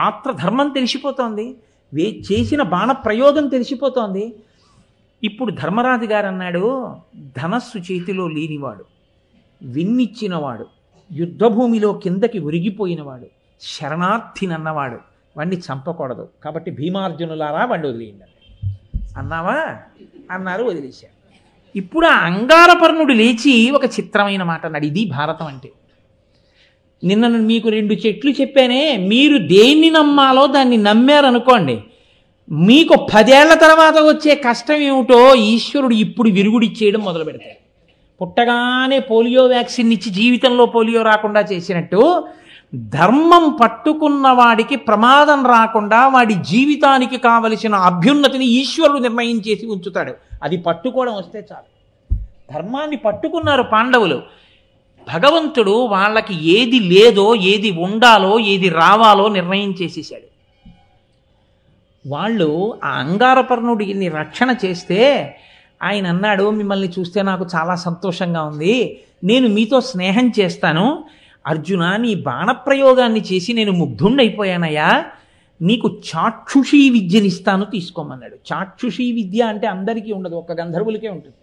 క్షాత్రధర్మం తెలిసిపోతోంది, చేసిన బాణ ప్రయోగం తెలిసిపోతోంది. ఇప్పుడు ధర్మరాజు గారు అన్నాడు, ధనస్సు చేతిలో లేనివాడు, విన్నిచ్చినవాడు, యుద్ధభూమిలో కిందకి ఒరిగిపోయినవాడు, శరణార్థినన్నవాడు, వాణ్ణి చంపకూడదు. కాబట్టి భీమార్జునులారా వాడిని వదిలేయండి అన్నావా అన్నారు, వదిలేశారు. ఇప్పుడు ఆ అంగారపర్ణుడు లేచి ఒక చిత్రమైన మాట అన్నాడు. ఇది భారతం అంటే. నిన్న మీకు 2 చెట్లు చెప్పానే, మీరు దేన్ని నమ్మాలో దాన్ని నమ్మారనుకోండి, మీకు 10 ఏళ్ల తర్వాత వచ్చే కష్టం ఏమిటో ఈశ్వరుడు ఇప్పుడు విరుగుడిచ్చేయడం మొదలు పెడతాడు. పుట్టగానే పోలియో వ్యాక్సిన్ ఇచ్చి జీవితంలో పోలియో రాకుండా చేసినట్టు ధర్మం పట్టుకున్న వాడికి ప్రమాదం రాకుండా వాడి జీవితానికి కావలసిన అభ్యున్నతిని ఈశ్వరుడు నిర్ణయం చేసి ఉంచుతాడు. అది పట్టుకోవడం వస్తే చాలు. ధర్మాన్ని పట్టుకున్నారు పాండవులు. భగవంతుడు వాళ్ళకి ఏది లేదో, ఏది ఉండాలో, ఏది రావాలో నిర్ణయం చేసేసాడు. వాళ్ళు ఆ అంగారపర్ణుడిని రక్షణ చేస్తే ఆయన అన్నాడు, మిమ్మల్ని చూస్తే నాకు చాలా సంతోషంగా ఉంది, నేను మీతో స్నేహం చేస్తాను. అర్జున, నీ బాణప్రయోగాన్ని చేసి నేను ముగ్ధుండైపోయానయ్యా, నీకు చాక్షుషీ విద్యనిస్తాను, తీసుకోమన్నాడు. చాక్షుషీ విద్య అంటే అందరికీ ఉండదు, ఒక్క గంధర్వులకే ఉంటుంది.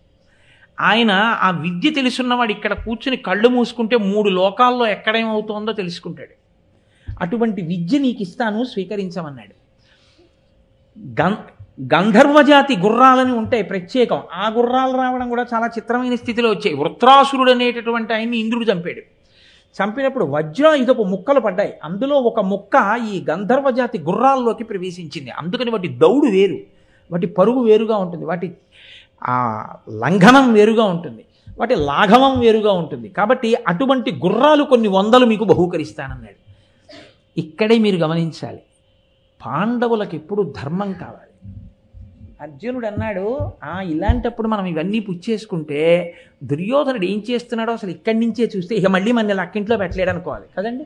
ఆయన ఆ విద్య తెలుసున్నవాడు ఇక్కడ కూర్చుని కళ్ళు మూసుకుంటే 3 లోకాల్లో ఎక్కడేమవుతోందో తెలుసుకుంటాడు. అటువంటి విద్య నీకు ఇస్తాను, స్వీకరించమన్నాడు. గంధర్వజాతి గుర్రాలని ఉంటాయి ప్రత్యేకం. ఆ గుర్రాలు రావడం కూడా చాలా చిత్రమైన స్థితిలో వచ్చాయి. వృత్రాసురుడు అనేటటువంటి ఆయన్ని ఇంద్రుడు చంపాడు. చంపినప్పుడు వజ్రాయుధపు ముక్కలు పడ్డాయి. అందులో ఒక ముక్క ఈ గంధర్వజాతి గుర్రాల్లోకి ప్రవేశించింది. అందుకని వాటి దౌడు వేరు, వాటి పరుగు వేరుగా ఉంటుంది, వాటి ఆ లంఘనం వేరుగా ఉంటుంది, వాటి లాఘవం వేరుగా ఉంటుంది. కాబట్టి అటువంటి గుర్రాలు కొన్ని 100 మీకు బహూకరిస్తానన్నాడు. ఇక్కడే మీరు గమనించాలి, పాండవులకు ఎప్పుడు ధర్మం కావాలి. అర్జునుడు అన్నాడు, ఇలాంటప్పుడు మనం ఇవన్నీ పుచ్చేసుకుంటే దుర్యోధనుడు ఏం చేస్తున్నాడో అసలు ఇక్కడి నుంచే చూస్తే ఇక మళ్ళీ మన అక్కింట్లో పెట్టలేడు అనుకోవాలి కదండి.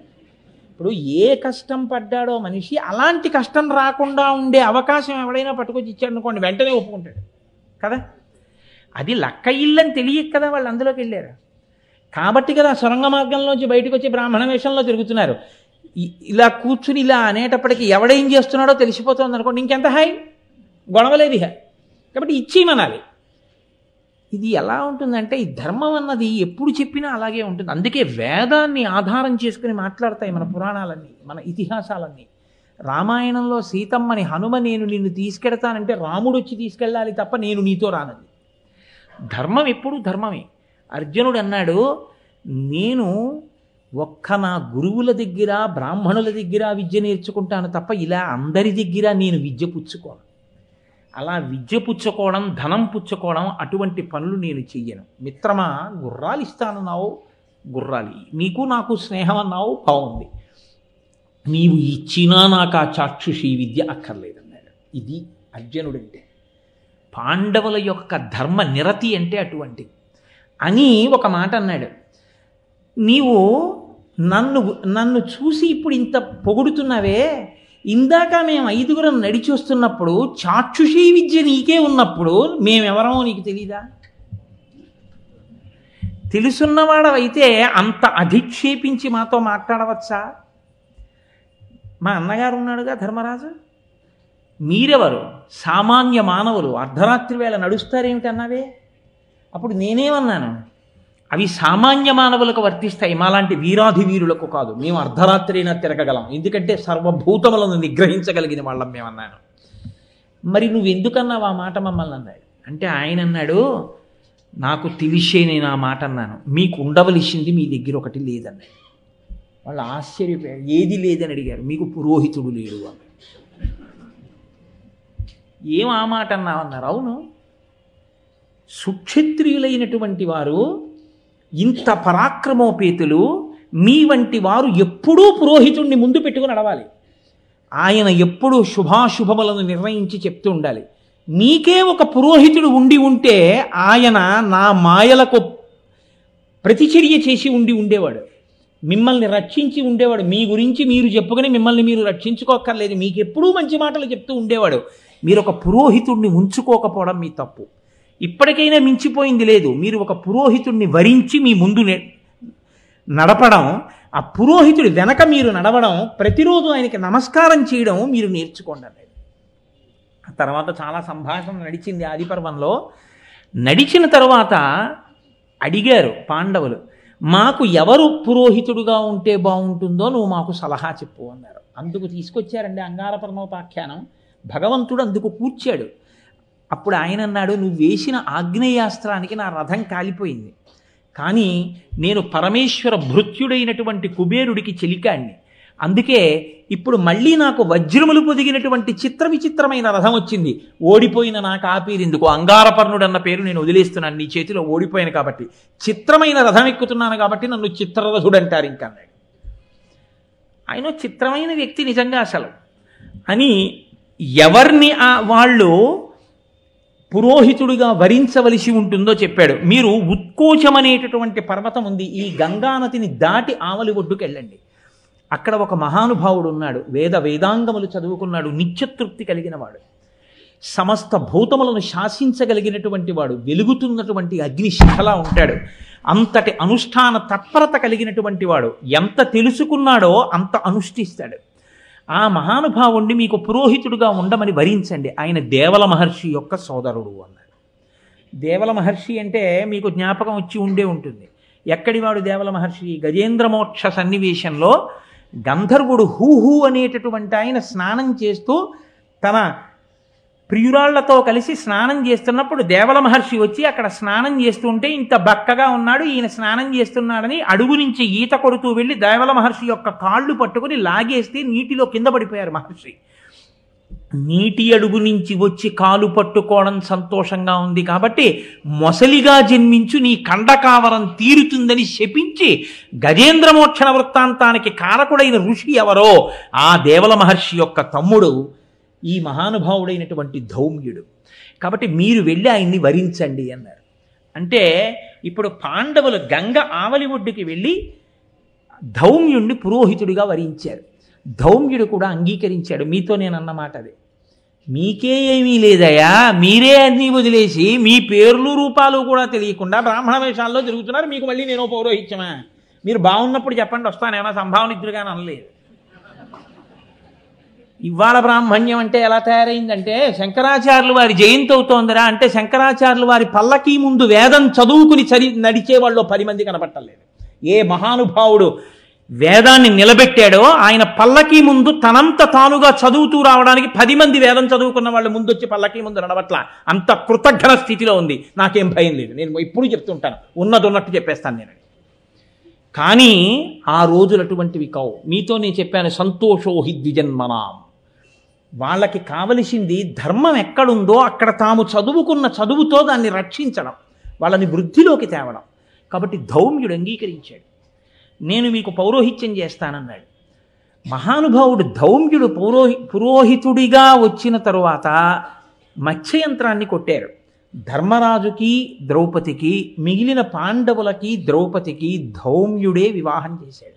ఇప్పుడు ఏ కష్టం పడ్డాడో మనిషి, అలాంటి కష్టం రాకుండా ఉండే అవకాశం ఎవడైనా పట్టుకొచ్చి ఇచ్చాడు అనుకోండి, వెంటనే ఒప్పుకుంటాడు కదా. అది లక్క ఇల్లని తెలియక కదా వాళ్ళు అందులోకి వెళ్ళారు. కాబట్టి కదా సొరంగ మార్గంలోంచి బయటకు వచ్చి బ్రాహ్మణ వేషంలో తిరుగుతున్నారు. ఇలా కూర్చుని ఇలా అనేటప్పటికీ ఎవడేం చేస్తున్నాడో తెలిసిపోతుంది అనుకోండి, ఇంకెంత హాయ్, గొడవలేదు ఇహ. కాబట్టి ఇచ్చేయమనాలి. ఇది ఎలా ఉంటుందంటే, ఈ ధర్మం అన్నది ఎప్పుడు చెప్పినా అలాగే ఉంటుంది. అందుకే వేదాన్ని ఆధారం చేసుకుని మాట్లాడతాయి మన పురాణాలన్నీ, మన ఇతిహాసాలన్నీ. రామాయణంలో సీతమ్మని హనుమ నేను నిన్ను తీసుకెడతానంటే రాముడు వచ్చి తీసుకెళ్ళాలి తప్ప నేను నీతో రానది. ధర్మం ఎప్పుడు ధర్మమే. అర్జునుడు అన్నాడు, నేను నా గురువుల దగ్గర బ్రాహ్మణుల దగ్గర విద్య నేర్చుకుంటాను తప్ప ఇలా అందరి దగ్గర నేను విద్య పుచ్చుకోను. అలా విద్య పుచ్చుకోవడం, ధనం పుచ్చుకోవడం, అటువంటి పనులు నేను చెయ్యను. మిత్రమా, గుర్రాలు ఇస్తానన్నావు, గుర్రాలు నీకు నాకు స్నేహం అన్నావు, బాగుంది. నీవు ఇచ్చినా నాకు ఆ చాక్షుషీ విద్య అక్కర్లేదన్నాడు. ఇది అర్జునుడంటే. పాండవుల యొక్క ధర్మ నిరతి అంటే అటువంటి అని ఒక మాట అన్నాడు. నీవు నన్ను చూసి ఇప్పుడు ఇంత పొగుడుతున్నావే, ఇందాక మేము 5గురం నడిచి వస్తున్నప్పుడు చాక్షుషీ విద్య నీకే ఉన్నప్పుడు మేమెవరమో నీకు తెలీదా? తెలుసున్నవాడవైతే అంత అధిక్షేపించి మాతో మాట్లాడవచ్చా? మా అన్నగారు ఉన్నాడుగా ధర్మరాజు, మీరెవరు? సామాన్య మానవులు, అర్ధరాత్రి వేళ నడుస్తారేమిటి అన్నావే. అప్పుడు నేనేమన్నాను? అవి సామాన్య మానవులకు వర్తిస్తాయి, మాలాంటి వీరాధి వీరులకు కాదు. మేము అర్ధరాత్రైనా తిరగగలం, ఎందుకంటే సర్వభూతములను నిగ్రహించగలిగిన వాళ్ళం మేమన్నాను. మరి నువ్వెందుకన్నావు ఆ మాట మమ్మల్ని అన్నాడు. అంటే ఆయన అన్నాడు, నాకు తెలిసే నేను ఆ మాట అన్నాను, మీకు ఉండవలసింది మీ దగ్గర ఒకటి లేదన్నాడు. వాళ్ళు ఆశ్చర్యపోయారు, ఏది లేదని అడిగారు. మీకు పురోహితుడు లేడు అని. ఏం ఆ మాట అన్నావన్నారు. అవును, సుక్షత్రియులైనటువంటి వారు, ఇంత పరాక్రమోపేతులు, మీ వంటి వారు ఎప్పుడూ పురోహితుణ్ణి ముందు పెట్టుకుని నడవాలి. ఆయన ఎప్పుడూ శుభాశుభములను నిర్ణయించి చెప్తూ ఉండాలి. మీకే ఒక పురోహితుడు ఉండి ఉంటే ఆయన నా మాయలకు ప్రతిచర్య చేసి ఉండేవాడు, మిమ్మల్ని రక్షించి ఉండేవాడు. మీ గురించి మీరు చెప్పుకొని మిమ్మల్ని మీరు రక్షించుకోక్కర్లేదు, మీకు ఎప్పుడూ మంచి మాటలు చెప్తూ ఉండేవాడు. మీరు ఒక పురోహితుడిని ఉంచుకోకపోవడం మీ తప్పు. ఇప్పటికైనా మించిపోయింది లేదు. మీరు ఒక పురోహితుడిని వరించి మీ ముందు నడపడం ఆ పురోహితుడి వెనక మీరు నడవడం, ప్రతిరోజు ఆయనకి నమస్కారం చేయడం మీరు నేర్చుకోండి అన్నాడు. ఆ తర్వాత చాలా సంభాషణ నడిచింది ఆదిపర్వంలో. నడిచిన తర్వాత అడిగారు పాండవులు, మాకు ఎవరు పురోహితుడుగా ఉంటే బాగుంటుందో నువ్వు మాకు సలహా చెప్పు అన్నారు. అందుకు తీసుకొచ్చారండి అంగారపర్ణోపాఖ్యానం. భగవంతుడు అందుకు కూర్చాడు. అప్పుడు ఆయన అన్నాడు, నువ్వు వేసిన ఆగ్నేయాస్త్రానికి నా రథం కాలిపోయింది, కానీ నేను పరమేశ్వర భృత్యుడైనటువంటి కుబేరుడికి చెలికాడిని, అందుకే ఇప్పుడు మళ్ళీ నాకు వజ్రములు పొదిగినటువంటి చిత్ర విచిత్రమైన రథం వచ్చింది. ఓడిపోయిన నాకు ఆ పేరు ఎందుకు, అంగారపర్ణుడు అన్న పేరు నేను వదిలేస్తున్నాను, నీ చేతిలో ఓడిపోయాను కాబట్టి. చిత్రమైన రథం ఎక్కుతున్నాను కాబట్టి నన్ను చిత్రరథుడు అంటారు ఇంకా అన్నాడు. ఆయన చిత్రమైన వ్యక్తి నిజంగా అసలు అని ఎవరిని వాళ్ళు పురోహితుడిగా వరించవలసి ఉంటుందో చెప్పాడు. మీరు ఉత్కోచం అనేటటువంటి పర్వతం ఉంది, ఈ గంగానదిని దాటి ఆవలి ఒడ్డుకు వెళ్ళండి. అక్కడ ఒక మహానుభావుడు ఉన్నాడు, వేదాంగములు చదువుకున్నాడు, నిత్యతృప్తి కలిగిన వాడు, సమస్త భూతములను శాసించగలిగినటువంటి వాడు, వెలుగుతున్నటువంటి అగ్నిశిఖలా ఉంటాడు, అంతటి అనుష్ఠాన తత్పరత కలిగినటువంటి వాడు. ఎంత తెలుసుకున్నాడో అంత అనుష్ఠిస్తాడు. ఆ మహానుభావుణ్ణి మీకు పురోహితుడుగా ఉండమని వరించండి, ఆయన దేవల మహర్షి యొక్క సోదరుడు అన్నాడు. దేవల మహర్షి అంటే మీకు జ్ఞాపకం వచ్చి ఉండే ఉంటుంది. ఎక్కడివాడు దేవల మహర్షి? గజేంద్రమోక్ష సన్నివేశంలో గంధర్వుడు హూహూ అనేటటువంటి ఆయన స్నానం చేస్తూ తన ప్రియురాళ్లతో కలిసి స్నానం చేస్తున్నప్పుడు దేవల మహర్షి వచ్చి అక్కడ స్నానం చేస్తుంటే ఇంత బక్కగా ఉన్నాడు, ఈయన స్నానం చేస్తున్నాడని అడుగు నుంచి ఈత కొడుతూ వెళ్ళి దేవల మహర్షి యొక్క కాళ్ళు పట్టుకుని లాగేస్తే నీటిలో కింద పడిపోయారు మహర్షి. నీటి అడుగు నుంచి వచ్చి కాలు పట్టుకోవడం సంతోషంగా ఉంది కాబట్టి మొసలిగా జన్మించు, నీ కండకావరం తీరుతుందని శపించి గజేంద్రమోక్షణ వృత్తాంతానికి కారకుడైన ఋషి ఎవరో ఆ దేవల మహర్షి యొక్క తమ్ముడు ఈ మహానుభావుడైనటువంటి ధౌమ్యుడు. కాబట్టి మీరు వెళ్ళి ఆయన్ని వరించండి అన్నారు. అంటే ఇప్పుడు పాండవులు గంగ ఆవలి ఒడ్డుకి వెళ్ళి ధౌమ్యుణ్ణి పురోహితుడిగా వరించారు. ధౌమ్యుడు కూడా అంగీకరించాడు. మీతో నేను అన్నమాట అది, మీకే ఏమీ లేదయా, మీరే అన్నీ వదిలేసి మీ పేర్లు రూపాలు కూడా తెలియకుండా బ్రాహ్మణ వేషాల్లో తిరుగుతున్నారు, మీకు మళ్ళీ నేను పౌరోహిత్యమా? మీరు బాగున్నప్పుడు చెప్పండి వస్తాను, ఏమైనా సంభావన ఇద్దరుగానే అనలేదు. ఇవాళ బ్రాహ్మణ్యం అంటే ఎలా తయారైందంటే, శంకరాచార్యులు వారి జయంతి అవుతోందిరా అంటే శంకరాచార్యులు వారి పల్లకీ ముందు వేదం చదువుకుని నడిచే వాళ్ళు 10 మంది కనపట్టలేదు. ఏ మహానుభావుడు వేదాన్ని నిలబెట్టాడో ఆయన పల్లకీ ముందు తనంత తానుగా చదువుతూ రావడానికి 10 మంది వేదం చదువుకున్న వాళ్ళు ముందొచ్చి పల్లకీ ముందు నడవట్ల. అంత కృతజ్ఞ స్థితిలో ఉంది. నాకేం భయం లేదు, నేను ఇప్పుడు చెప్తుంటాను, ఉన్నది ఉన్నట్టు చెప్పేస్తాను నేను. కానీ ఆ రోజులు అటువంటివి కావు. మీతో నేను చెప్పాను, సంతోషోహి ద్విజన్మనాం. వాళ్ళకి కావలసింది ధర్మం ఎక్కడుందో అక్కడ తాము చదువుకున్న చదువుతో దాన్ని రక్షించడం, వాళ్ళని వృద్ధిలోకి తేవడం. కాబట్టి ధౌమ్యుడు అంగీకరించాడు. నేను మీకు పౌరోహిత్యం చేస్తానన్నాడు. మహానుభావుడు ధౌమ్యుడు పురోహితుడిగా వచ్చిన తరువాత మత్స్యయంత్రాన్ని కొట్టారు. ధర్మరాజుకి ద్రౌపదికి, మిగిలిన పాండవులకి ద్రౌపదికి ధౌమ్యుడే వివాహం చేశాడు.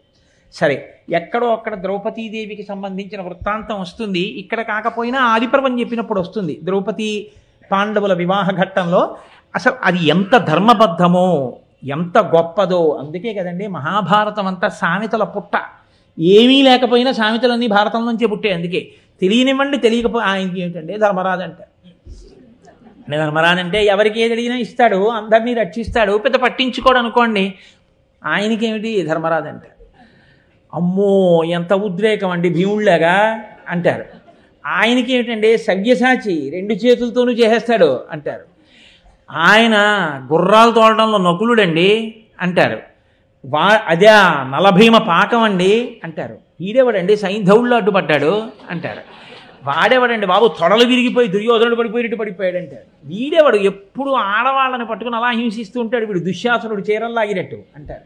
సరే, ఎక్కడో అక్కడ ద్రౌపదీదేవికి సంబంధించిన వృత్తాంతం వస్తుంది, ఇక్కడ కాకపోయినా ఆదిపర్వం చెప్పినప్పుడు వస్తుంది. ద్రౌపది పాండవుల వివాహ ఘట్టంలో అసలు అది ఎంత ధర్మబద్ధమో, ఎంత గొప్పదో. అందుకే కదండి మహాభారతం అంతా సామెతల పుట్ట. ఏమీ లేకపోయినా సామెతలన్నీ భారతం నుంచే పుట్టాయి. అందుకే తెలియనివ్వండి, తెలియకపోయి ఆయనకి ఏమిటంటే ధర్మరాజు అంటారు. ధర్మరాజు అంటే ఎవరికి ఏది అడిగినా ఇస్తాడు, అందరినీ రక్షిస్తాడు, పెద్ద పట్టించుకోడు అనుకోండి. ఆయనకేమిటి ధర్మరాజు అంటారు. అమ్మో ఎంత ఉద్రేకం అండి భీముళ్ళగా అంటారు. ఆయనకి ఏమిటండి సవ్యసాచి, 2 చేతులతోనూ చేసేస్తాడు అంటారు. ఆయన గుర్రాలు తోలడంలో నకులుడండి అంటారు. అదే నలభీమ పాకం అండి అంటారు. ఈడేవాడండి సైంధవుల్లో అడ్డుపడ్డాడు అంటారు. వాడేవాడండి బాబు తొడలు విరిగిపోయి దుర్యోధనుడు పడిపోయినట్టు పడిపోయాడు అంటారు. వీడేవాడు ఎప్పుడు ఆడవాళ్ళని పట్టుకుని అలా హింసిస్తూ ఉంటాడు, వీడు దుశ్శాసనుడు చీరల్లాగినట్టు అంటారు.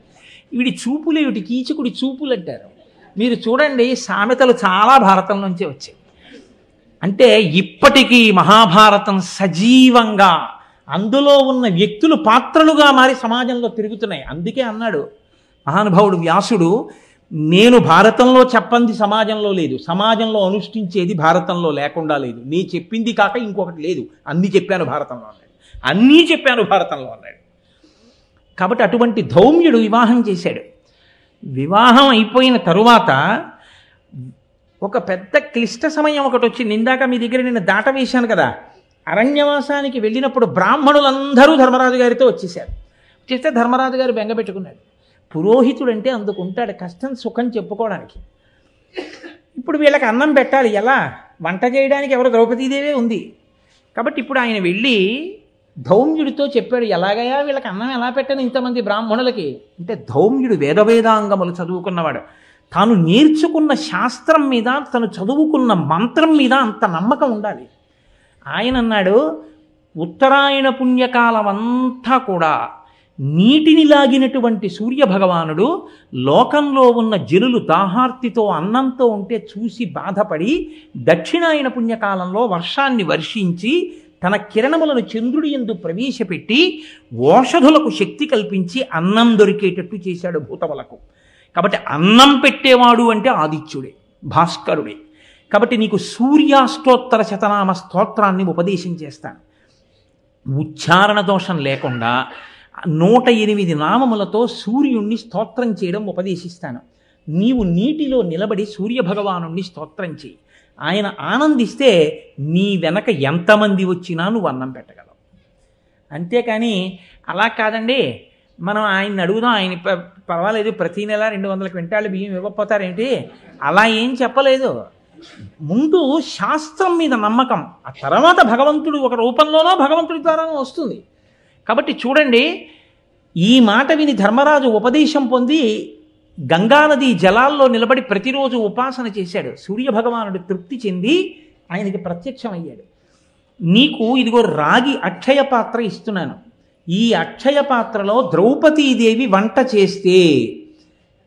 వీడి చూపులు ఏమిటి, కీచకుడి చూపులు అంటారు. మీరు చూడండి సామెతలు చాలా భారతం నుంచే వచ్చాయి. అంటే ఇప్పటికీ మహాభారతం సజీవంగా అందులో ఉన్న వ్యక్తులు పాత్రలుగా మారి సమాజంలో తిరుగుతున్నాయి. అందుకే అన్నాడు మహానుభావుడు వ్యాసుడు, నేను భారతంలో చెప్పంది సమాజంలో లేదు, సమాజంలో అనుష్ఠించేది భారతంలో లేకుండా లేదు, నీ చెప్పింది కాక ఇంకొకటి లేదు, అన్నీ చెప్పాను భారతంలో అన్నాడు. అన్నీ చెప్పాను భారతంలో అన్నాడు. కాబట్టి అటువంటి ధౌమ్యుడు వివాహం చేశాడు. వివాహం అయిపోయిన తరువాత ఒక పెద్ద క్లిష్ట సమయం ఒకటి వచ్చింది. ఇందాక మీ దగ్గర నేను దాటవేశాను కదా, అరణ్యవాసానికి వెళ్ళినప్పుడు బ్రాహ్మణులందరూ ధర్మరాజు గారితో వచ్చేసారు. వచ్చేస్తే ధర్మరాజు గారు బెంగ పెట్టుకున్నాడు. పురోహితుడంటే అందుకుంటాడు కష్టం సుఖం చెప్పుకోవడానికి. ఇప్పుడు వీళ్ళకి అన్నం పెట్టాలి, ఎలా? వంట చేయడానికి ఎవరు? ద్రౌపదీదేవే ఉంది. కాబట్టి ఇప్పుడు ఆయన వెళ్ళి ధౌమ్యుడితో చెప్పాడు, ఎలాగయా వీళ్ళకి అన్నం ఎలా పెట్టను ఇంతమంది బ్రాహ్మణులకి అంటే. ధౌమ్యుడు వేదవేదాంగములు చదువుకున్నవాడు. తాను నేర్చుకున్న శాస్త్రం మీద, తను చదువుకున్న మంత్రం మీద అంత నమ్మకం ఉండాలి. ఆయన అన్నాడు, ఉత్తరాయణ పుణ్యకాలం అంతా కూడా నీటిని లాగినటువంటి సూర్యభగవానుడు లోకంలో ఉన్న జనులు దాహార్తితో అన్నంతో ఉంటే చూసి బాధపడి దక్షిణాయన పుణ్యకాలంలో వర్షాన్ని వర్షించి తన కిరణములను చంద్రుడి యందు ప్రవేశపెట్టి ఓషధులకు శక్తి కల్పించి అన్నం దొరికేటట్టు చేశాడు భూతములకు. కాబట్టి అన్నం పెట్టేవాడు అంటే ఆదిత్యుడే, భాస్కరుడే. కాబట్టి నీకు సూర్యాష్టోత్తర శతనామ స్తోత్రాన్ని ఉపదేశం చేస్తాను. ఉచ్చారణ దోషం లేకుండా 108 నామములతో సూర్యుణ్ణి స్తోత్రం చేయడం ఉపదేశిస్తాను. నీవు నీటిలో నిలబడి సూర్యభగవానుణ్ణి స్తోత్రం చేయి. ఆయన ఆనందిస్తే నీ వెనక ఎంతమంది వచ్చినా నువ్వు అన్నం పెట్టగలవు. అంతేకాని అలా కాదండి, మనం ఆయన్ని అడుగుదాం, ఆయన పర్వాలేదు ప్రతీ నెల 200 క్వింటాళ్ళు బియ్యం ఇవ్వకపోతారేంటి, అలా ఏం చెప్పలేదు. ముందు శాస్త్రం మీద నమ్మకం, ఆ తర్వాత భగవంతుడు ఒక రూపంలోనో భగవంతుడి ద్వారానో వస్తుంది. కాబట్టి చూడండి, ఈ మాట విని ధర్మరాజు ఉపదేశం పొంది గంగానది జలాల్లో నిలబడి ప్రతిరోజు ఉపాసన చేశాడు. సూర్యభగవానుడు తృప్తి చెంది ఆయనకి ప్రత్యక్షమయ్యాడు. నీకు ఇదిగో రాగి అక్షయ పాత్ర ఇస్తున్నాను. ఈ అక్షయ పాత్రలో ద్రౌపదీదేవి వంట చేస్తే,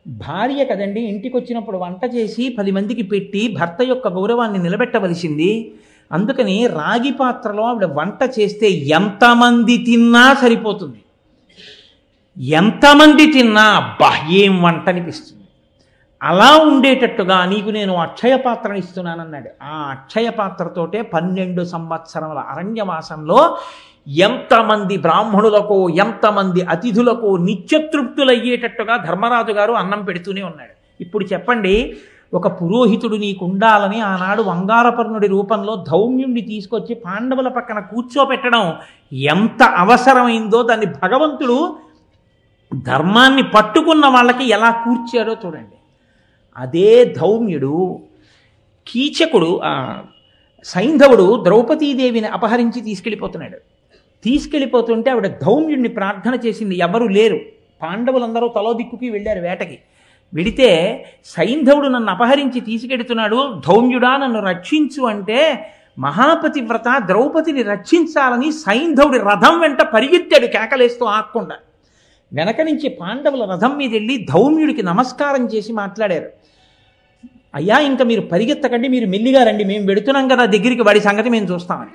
భార్య కదండి, ఇంటికి వచ్చినప్పుడు వంట చేసి 10 మందికి పెట్టి భర్త యొక్క గౌరవాన్ని నిలబెట్టవలసింది. అందుకని రాగి పాత్రలో ఆవిడ వంట చేస్తే ఎంతమంది తిన్నా సరిపోతుంది. ఎంతమంది తిన్నా అబ్బా ఏం వంట అనిపిస్తుంది. అలా ఉండేటట్టుగా నీకు నేను అక్షయ పాత్రను ఇస్తున్నానన్నాడు. ఆ అక్షయ పాత్రతోటే 12 సంవత్సరముల అరణ్యవాసంలో ఎంతమంది బ్రాహ్మణులకు, ఎంతమంది అతిథులకు నిత్యతృప్తులయ్యేటట్టుగా ధర్మరాజు గారు అన్నం పెడుతూనే ఉన్నాడు. ఇప్పుడు చెప్పండి, ఒక పురోహితుడు నీకు ఉండాలని ఆనాడు వంగారపర్ణుడి రూపంలో ధౌమ్యుణ్ణి తీసుకొచ్చి పాండవుల పక్కన కూర్చోపెట్టడం ఎంత అవసరమైందో దాన్ని భగవంతుడు ధర్మాన్ని పట్టుకున్న వాళ్ళకి ఎలా కూర్చాడో చూడండి. అదే ధౌమ్యుడు కీచకుడు సైంధవుడు ద్రౌపదీదేవిని అపహరించి తీసుకెళ్ళిపోతున్నాడు. తీసుకెళ్ళిపోతుంటే ఆవిడ ధౌమ్యుడిని ప్రార్థన చేసింది. ఎవరు లేరు, పాండవులందరూ తలో దిక్కుకి వెళ్ళారు వేటకి. వెడితే సైంధవుడు నన్ను అపహరించి తీసుకెడుతున్నాడు, ధౌమ్యుడా నన్ను రక్షించు అంటే మహాపతివ్రత ద్రౌపదిని రక్షించాలని సైంధవుడి రథం వెంట పరిగెత్తాడు కేకలేస్తూ ఆక్కుండా. వెనక నుంచి పాండవుల రథం మీద వెళ్ళి ధౌమ్యుడికి నమస్కారం చేసి మాట్లాడారు. అయ్యా ఇంకా మీరు పరిగెత్తకండి, మీరు మెల్లిగా రండి, మేము వెడుతున్నాం కదా దగ్గరికి, వాడి సంగతి మేము చూస్తామని.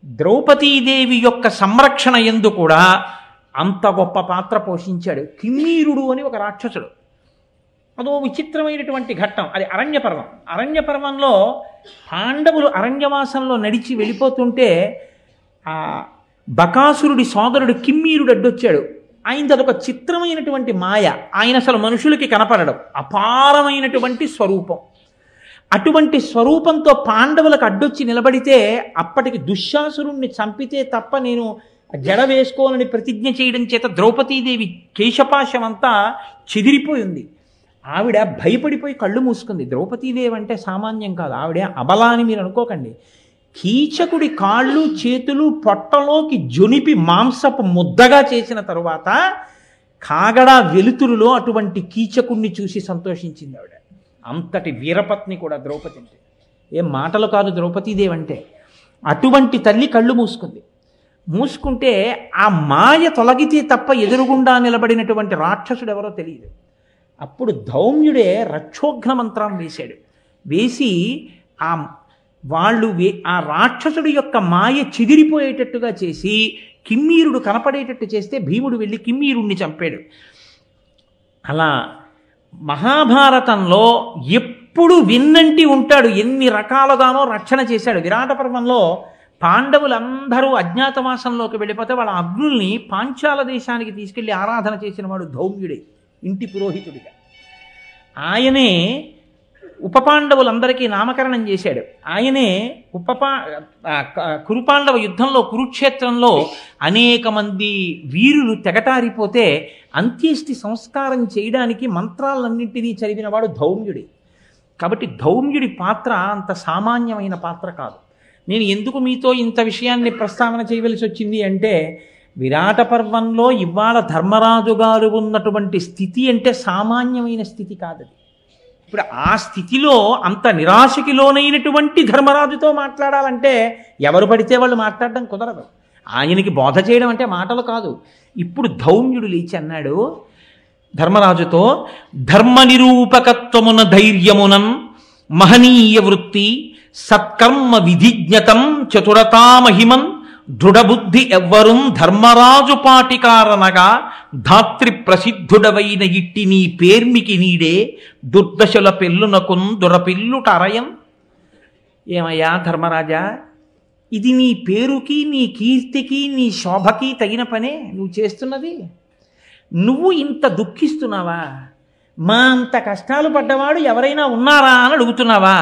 ద్రౌపదీదేవి యొక్క సంరక్షణ యందు కూడా అంత గొప్ప పాత్ర పోషించాడు. కిమ్మీరుడు అని ఒక రాక్షసుడు. అదో విచిత్రమైనటువంటి ఘట్టం. అది అరణ్యపర్వం. అరణ్యపర్వంలో పాండవులు అరణ్యవాసంలో నడిచి వెళ్ళిపోతుంటే ఆ బకాసురుడి సోదరుడు కిమ్మీరుడు అడ్డొచ్చాడు. ఆయనది అదొక చిత్రమైనటువంటి మాయ. ఆయన అసలు మనుషులకి కనపడడం, అపారమైనటువంటి స్వరూపం. అటువంటి స్వరూపంతో పాండవులకు అడ్డొచ్చి నిలబడితే అప్పటికి దుశ్శాసురుణ్ణి చంపితే తప్ప నేను జడ వేసుకోవాలని ప్రతిజ్ఞ చేయడం చేత ద్రౌపదీదేవి కేశపాశం అంతా చెదిరిపోయింది. ఆవిడ భయపడిపోయి కళ్ళు మూసుకుంది. ద్రౌపదీదేవి అంటే సామాన్యం కాదు, ఆవిడ అబలా అని మీరు అనుకోకండి. కీచకుడి కాళ్ళు చేతులు పొట్టలోకి జొనిపి మాంసపు ముద్దగా చేసిన తరువాత కాగడా వెలుతురులో అటువంటి కీచకుడిని చూసి సంతోషించింది ఆవిడ. అంతటి వీరపత్ని కూడా ద్రౌపది అంటే. ఏం మాటలు కాదు ద్రౌపదీదేవి అంటే. అటువంటి తల్లి కళ్ళు మూసుకుంది. మూసుకుంటే ఆ మాయ తొలగితే తప్ప ఎదురుగుండా నిలబడినటువంటి రాక్షసుడు ఎవరో తెలియదు. అప్పుడు ధౌమ్యుడే రక్షోఘ్న మంత్రం వేశాడు. వేసి ఆ రాక్షసుడి యొక్క మాయ చిదిరిపోయేటట్టుగా చేసి కిమ్మీరుడు కనపడేటట్టు చేస్తే భీముడు వెళ్ళి కిమ్మీరుణ్ణి చంపాడు. అలా మహాభారతంలో ఎప్పుడు విన్నంటి ఉంటాడు. ఎన్ని రకాలుగానో రక్షణ చేశాడు. విరాట పర్వంలో పాండవులందరూ అజ్ఞాతవాసంలోకి వెళ్ళిపోతే వాళ్ళ అగ్నుల్ని పాంచాల దేశానికి తీసుకెళ్లి ఆరాధన చేసిన వాడు ధౌమ్యుడే. ఇంటి పురోహితుడిగా. ఆయనే ఉపపాండవులందరికీ నామకరణం చేశాడు. ఆయనే కురుపాండవ యుద్ధంలో కురుక్షేత్రంలో అనేక మంది వీరులు తెగటారిపోతే అంత్యేష్టి సంస్కారం చేయడానికి మంత్రాలన్నింటినీ చదివినవాడు ధౌమ్యుడి. కాబట్టి ధౌమ్యుడి పాత్ర అంత సామాన్యమైన పాత్ర కాదు. నేను ఎందుకు మీతో ఇంత విషయాన్ని ప్రస్తావన చేయవలసి వచ్చింది అంటే, విరాట పర్వంలో ఇవాళ ధర్మరాజు గారు ఉన్నటువంటి స్థితి అంటే సామాన్యమైన స్థితి కాదది. ఇప్పుడు ఆ స్థితిలో అంత నిరాశకి లోనైనటువంటి ధర్మరాజుతో మాట్లాడాలంటే ఎవరు పడితే వాళ్ళు మాట్లాడడం కుదరదు. ఆయనకి బోధ చేయడం అంటే మాటలు కాదు. ఇప్పుడు ధౌమ్యుడు లేచి అన్నాడు ధర్మరాజుతో, ధర్మ నిరూపకత్వమున ధైర్యమునం మహనీయ వృత్తి సత్కర్మ విధిజ్ఞతం చతురతామహిమన్ దృఢబుద్ధి ఎవ్వరుం ధర్మరాజు పాటికారనగా ధాత్రి ప్రసిద్ధుడవైన ఇట్టి నీ పేర్మికి నీడే దుర్దశల పెళ్ళునకున్ దొరపిల్లుటరయం. ఏమయ్యా ధర్మరాజా, ఇది నీ పేరుకి నీ కీర్తికి నీ శోభకి తగిన పనే నువ్వు చేస్తున్నది? నువ్వు ఇంత దుఃఖిస్తున్నావా? మా అంత కష్టాలు పడ్డవాడు ఎవరైనా ఉన్నారా అని అడుగుతున్నావా?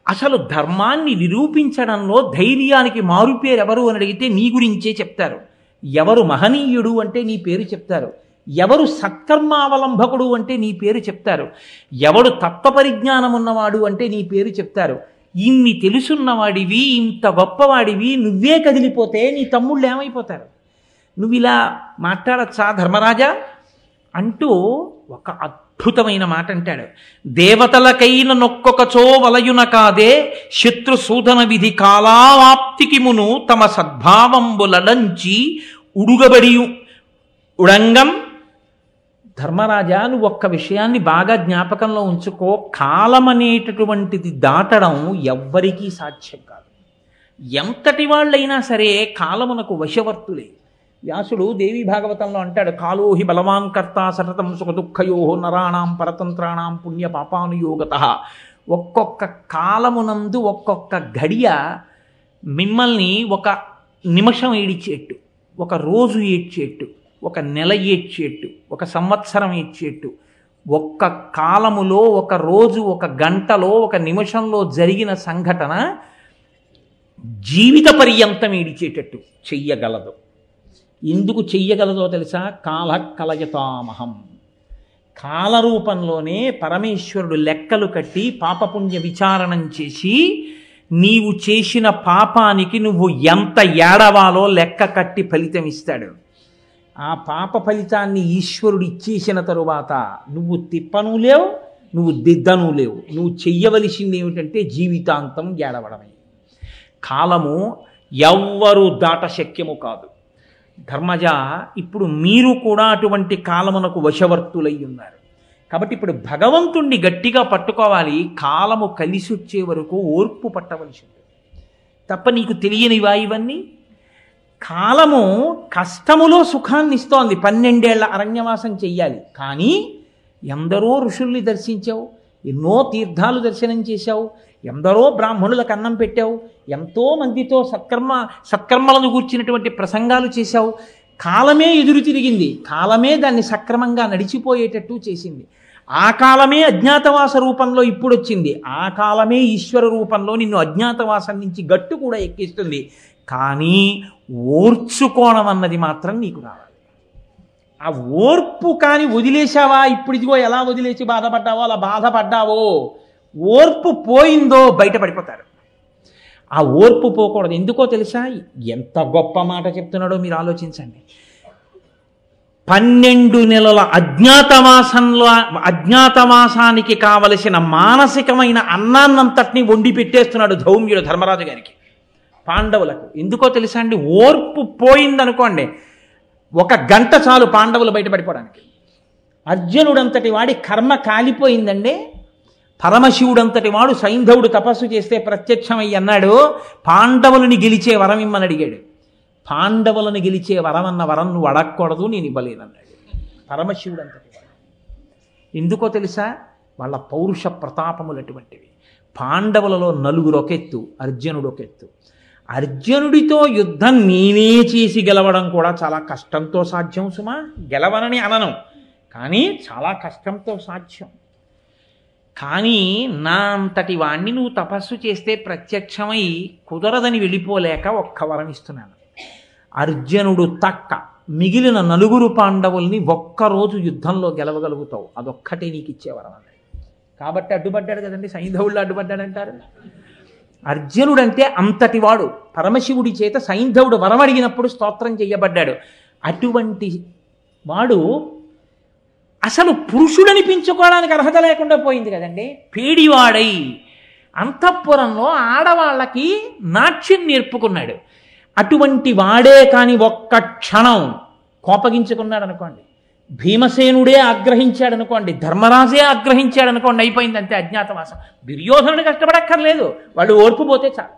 అసలు ధర్మాన్ని నిరూపించడంలో ధైర్యానికి మారుపేరు ఎవరు అని అడిగితే నీ గురించే చెప్తారు. ఎవరు మహనీయుడు అంటే నీ పేరు చెప్తారు. ఎవరు సత్కర్మావలంబకుడు అంటే నీ పేరు చెప్తారు. ఎవడు తత్వపరిజ్ఞానం ఉన్నవాడు అంటే నీ పేరు చెప్తారు. ఇన్ని తెలుసున్నవాడివి, ఇంత గొప్పవాడివి నువ్వే కదిలిపోతే నీ తమ్ముళ్ళు ఏమైపోతారు? నువ్వు ఇలా మాట్లాడచ్చా ధర్మరాజా అంటూ ఒక అద్భుతమైన మాట అంటాడు. దేవతలకైన నొక్కొకచో వలయున కాదే శత్రు సూదన విధి కాలావాప్తికి మును తమ సద్భావంబులడంచి ఉడుగబడి ఉడంగం. ధర్మరాజా, నువ్వు ఒక్క విషయాన్ని బాగా జ్ఞాపకంలో ఉంచుకో. కాలం అనేటటువంటిది దాటడం ఎవ్వరికీ సాధ్యం కాదు. ఎంతటి వాళ్ళైనా సరే కాలమునకు వశవర్తులే. వ్యాసుడు దేవీ భాగవతంలో అంటాడు, కాలోహి బలవాన్ కర్త సతతం సుఖ దుఃఖయో నరాణాం పరతంత్రాణం పుణ్య పాపానుయోగత. ఒక్కొక్క కాలమునందు ఒక్కొక్క గడియ మిమ్మల్ని ఒక నిమిషం ఏడ్చేట్టు, ఒక రోజు ఏడ్చేట్టు, ఒక నెల ఏడ్చేట్టు, ఒక సంవత్సరం ఏడ్చేట్టు, ఒక్క కాలములో ఒక రోజు ఒక గంటలో ఒక నిమిషంలో జరిగిన సంఘటన జీవిత పర్యంతం ఏడిచేటట్టు చెయ్యగలదు. ఎందుకు చెయ్యగలదో తెలుసా? కాల కలయతామహం. కాలరూపంలోనే పరమేశ్వరుడు లెక్కలు కట్టి పాపపుణ్య విచారణం చేసి నీవు చేసిన పాపానికి నువ్వు ఎంత ఏడవాలో లెక్క కట్టి ఫలితం ఇస్తాడు. ఆ పాప ఫలితాన్ని ఈశ్వరుడు ఇచ్చేసిన తరువాత నువ్వు తిప్పను లేవు, నువ్వు దిద్దను లేవు. నువ్వు చెయ్యవలసింది ఏమిటంటే జీవితాంతం ఏడవడమే. కాలము ఎవ్వరూ దాట శక్యము కాదు. ధర్మజ, ఇప్పుడు మీరు కూడా అటువంటి కాలమునకు వశవర్తులై ఉన్నారు. కాబట్టి ఇప్పుడు భగవంతుణ్ణి గట్టిగా పట్టుకోవాలి. కాలము కలిసి వచ్చే వరకు ఓర్పు పట్టవలసి ఉంటుంది తప్ప నీకు తెలియనివా ఇవన్నీ? కాలము కష్టములో సుఖాన్ని ఇస్తోంది. 12 ఏళ్ల అరణ్యవాసం చెయ్యాలి. కానీ ఎందరో ఋషుల్ని దర్శించావు, ఎన్నో తీర్థాలు దర్శనం చేశావు, ఎందరో బ్రాహ్మణులకు అన్నం పెట్టావు, ఎంతో మందితో సత్కర్మలను గూర్చినటువంటి ప్రసంగాలు చేశావు. కాలమే ఎదురు తిరిగింది. కాలమే దాన్ని సక్రమంగా నడిచిపోయేటట్టు చేసింది. ఆ కాలమే అజ్ఞాతవాస రూపంలో ఇప్పుడు వచ్చింది. ఆ కాలమే ఈశ్వర రూపంలో నిన్ను అజ్ఞాతవాసం నుంచి గట్టు కూడా ఎక్కిస్తుంది. కానీ ఓర్చుకోవడం అన్నది మాత్రం నీకు రావాలి. ఆ ఓర్పు కానీ వదిలేశావా? ఇప్పుడు ఇదిగో ఎలా వదిలేసి బాధపడ్డావో అలా బాధపడ్డావో, ఓర్పు పోయిందో బయటపడిపోతారు. ఆ ఓర్పు పోకూడదు. ఎందుకో తెలుసా? ఎంత గొప్ప మాట చెప్తున్నాడో మీరు ఆలోచించండి. 12 నెలల అజ్ఞాతవాసానికి కావలసిన మానసికమైన అన్నాన్నంతటినీ వండి పెట్టేస్తున్నాడు ధౌమ్యుడు ధర్మరాజు గారికి, పాండవులకు. ఎందుకో తెలుసా అండి? ఓర్పు పోయిందనుకోండి, 1 గంట చాలు పాండవులు బయటపడిపోవడానికి. అర్జునుడంతటి వాడి కర్మ కాలిపోయిందండి. పరమశివుడంతటి వాడు సైంధవుడు తపస్సు చేస్తే ప్రత్యక్షమై అన్నాడు, పాండవులని గెలిచే వరం ఇమ్మని అడిగాడు. పాండవులను గెలిచే వరం అన్న వరం నువ్వు అడగకూడదు, నేను ఇవ్వలేనన్నాడు పరమశివుడు అంతటి వాడు. ఎందుకో తెలుసా? వాళ్ళ పౌరుష ప్రతాపములు అటువంటివి. పాండవులలో 4 ఒకెత్తు, అర్జునుడు ఒకెత్తు. అర్జునుడితో యుద్ధం నేనే చేసి గెలవడం కూడా చాలా కష్టంతో సాధ్యం సుమా. గెలవనని అనను, కానీ చాలా కష్టంతో సాధ్యం. కానీ నా అంతటి వాణ్ణి నువ్వు తపస్సు చేస్తే ప్రత్యక్షమై కుదరదని వెళ్ళిపోలేక ఒక్క వరం ఇస్తున్నాను. అర్జునుడు తక్క మిగిలిన 4 పాండవుల్ని ఒక్కరోజు యుద్ధంలో గెలవగలుగుతావు, అదొక్కటే నీకు ఇచ్చేవరం అన్నాడు. కాబట్టి అడ్డుపడ్డాడు కదండి, సైంధవుళ్ళు అడ్డుపడ్డాడంటారు. అర్జునుడంటే అంతటివాడు, పరమశివుడి చేత సైంధవుడు వరం అడిగినప్పుడు స్తోత్రం చేయబడ్డాడు. అటువంటి వాడు అసలు పురుషుడనిపించుకోవడానికి అర్హత లేకుండా పోయింది కదండి. పేడివాడై అంతఃపురంలో ఆడవాళ్ళకి నాట్యం నేర్పుకున్నాడు. అటువంటి వాడే కానీ ఒక్క క్షణం కోపగించుకున్నాడు అనుకోండి, భీమసేనుడే ఆగ్రహించాడు అనుకోండి, ధర్మరాజే ఆగ్రహించాడు అనుకోండి, అయిపోయింది అంతే అజ్ఞాతవాసం. దుర్యోధనుడు కష్టపడక్కర్లేదు, వాళ్ళు ఓర్పు పోతే చాలు.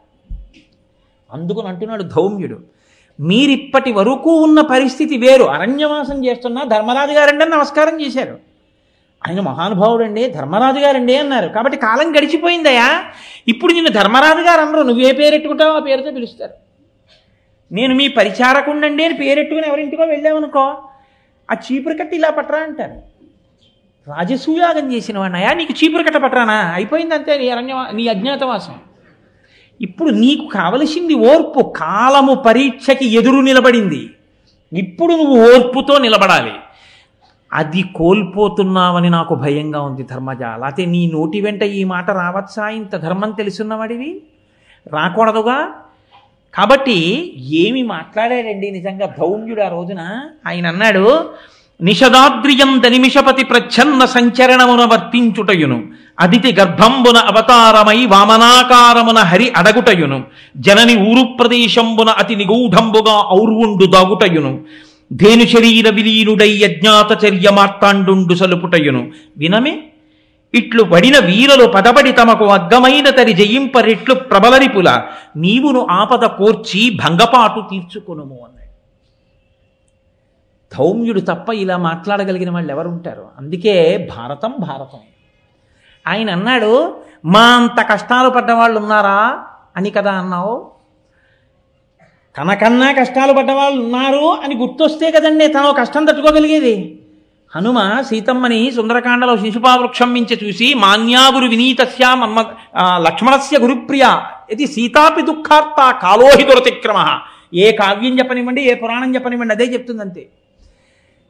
అందుకని అంటున్నాడు ధౌమ్యుడు, మీరిప్పటి వరకు ఉన్న పరిస్థితి వేరు. అరణ్యవాసం చేస్తున్నా ధర్మరాజు గారండి అని నమస్కారం చేశారు. ఆయన మహానుభావుడండి, ధర్మరాజు గారండి అన్నారు. కాబట్టి కాలం గడిచిపోయిందయా. ఇప్పుడు నిన్ను ధర్మరాజు గారు అనరు, నువ్వే పేరెట్టుకుంటావో ఆ పేరుతో పిలుస్తారు. నేను మీ పరిచారకుండండి అని పేరెట్టుకుని ఎవరింటికో వెళ్ళామనుకో, ఆ చీపురు కట్టి ఇలా పట్టరా అంటారు. రాజసూయాగం చేసిన వాడినయా, నీకు చీపురు కట్ట పట్టరానా, అయిపోయింది అంతే నీ అజ్ఞాతవాసం. ఇప్పుడు నీకు కావలసింది ఓర్పు. కాలము పరీక్షకి ఎదురు నిలబడింది, ఇప్పుడు నువ్వు ఓర్పుతో నిలబడాలి. అది కోల్పోతున్నావని నాకు భయంగా ఉంది ధర్మజ. లేకపోతే నీ నోటి వెంట ఈ మాట రావచ్చా? ఇంత ధర్మం తెలుసున్నవాడివి, రాకూడదుగా. కాబట్టి ఏమి మాట్లాడాడండి నిజంగా ధౌమ్యుడు ఆ రోజున. ఆయన అన్నాడు, నిషదాద్రియంత నిమిషపతి ప్రచ్ఛన్న సంచరణమున వర్తించుటయును, అదితి గర్భంబున అవతారమై వామనాకారమున హరి అడగుటయును, జనని ఊరు ప్రదేశంబున అతి నిగూఢంబుగా ఔర్వుండు దాగుటయును, ధేను శరీర విలీనుడై అజ్ఞాత చర్య మార్తాండు సలుపుటయును. వినమే ఇట్లు పడిన వీరలు పదబడి తమకు అగ్గమైన తరి జయింపరిట్లు ప్రబలరిపుల, నీవును ఆపద కోర్చి భంగపాటు తీర్చుకొనుము అన్నాడు. ధౌమ్యుడు తప్ప ఇలా మాట్లాడగలిగిన వాళ్ళు ఎవరుంటారు? అందుకే భారతం భారతం. ఆయన అన్నాడు, మా అంత కష్టాలు పడ్డవాళ్ళు ఉన్నారా అని కదా అన్నావు. తనకన్నా కష్టాలు పడ్డవాళ్ళు ఉన్నారు అని గుర్తొస్తే కదండి తను కష్టం తట్టుకోగలిగేది. హనుమ సీతమ్మని సుందరకాండలో శిశుపావృక్షం మించి చూసి, మాన్యాగురు వినీతస్య మన్మ లక్ష్మణస్య గురుప్రియ ఇది సీతాపి దుఃఖార్త కాలోహి దురతిక్రమ. ఏ కావ్యం చెప్పనివ్వండి, ఏ పురాణం చెప్పనివ్వండి, అదే చెప్తుంది అంతే.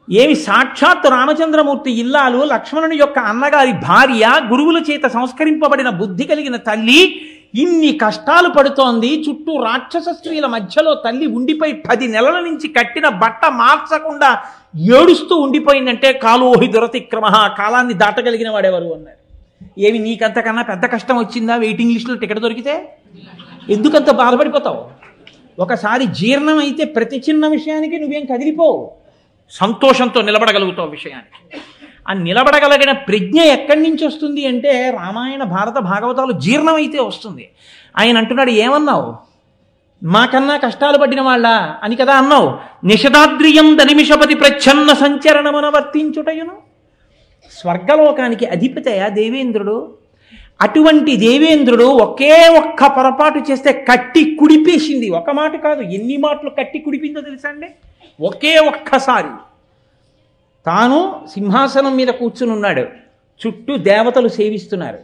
ఏమి సాక్షాత్ రామచంద్రమూర్తి ఇల్లాలు, లక్ష్మణుని యొక్క అన్నగారి భార్య, గురువుల చేత సంస్కరింపబడిన బుద్ధి కలిగిన తల్లి ఇన్ని కష్టాలు పడుతోంది. చుట్టూ రాక్షస స్త్రీల మధ్యలో తల్లి ఉండిపోయి 10 నెలల నుంచి కట్టిన బట్ట మార్చకుండా ఏడుస్తూ ఉండిపోయిందంటే కాలోహి దురతిక్రమ, కాలాన్ని దాటగలిగిన వాడెవరు అన్నారు. ఏమి నీకంతకన్నా పెద్ద కష్టం వచ్చిందా వెయిటింగ్ లిస్టులో టికెట్ దొరికితే? ఎందుకంత బాధపడిపోతావు? ఒకసారి జీర్ణం అయితే ప్రతి చిన్న విషయానికి నువ్వేం కదిలిపోవు, సంతోషంతో నిలబడగలుగుతావు విషయానికి. ఆ నిలబడగలిగిన ప్రజ్ఞ ఎక్కడి నుంచి వస్తుంది అంటే రామాయణ భారత భాగవతాలు జీర్ణమైతే వస్తుంది. ఆయన అంటున్నాడు, ఏమన్నావు? మాకన్నా కష్టాలు పడిన వాళ్ళ అని కదా అన్నావు. నిషదాద్రియం దనిమిషపతి ప్రచ్ఛన్న సంచరణమున వర్తించుటయును. స్వర్గలోకానికి అధిపతయా దేవేంద్రుడు. అటువంటి దేవేంద్రుడు ఒకే ఒక్క పొరపాటు చేస్తే కట్టి కుడిపేసింది. ఒక మాట కాదు, ఎన్ని మాటలు కట్టి కుడిపిందో తెలుసా అండి? ఒకే ఒక్కసారి తాను సింహాసనం మీద కూర్చుని ఉన్నాడు, చుట్టూ దేవతలు సేవిస్తున్నారు,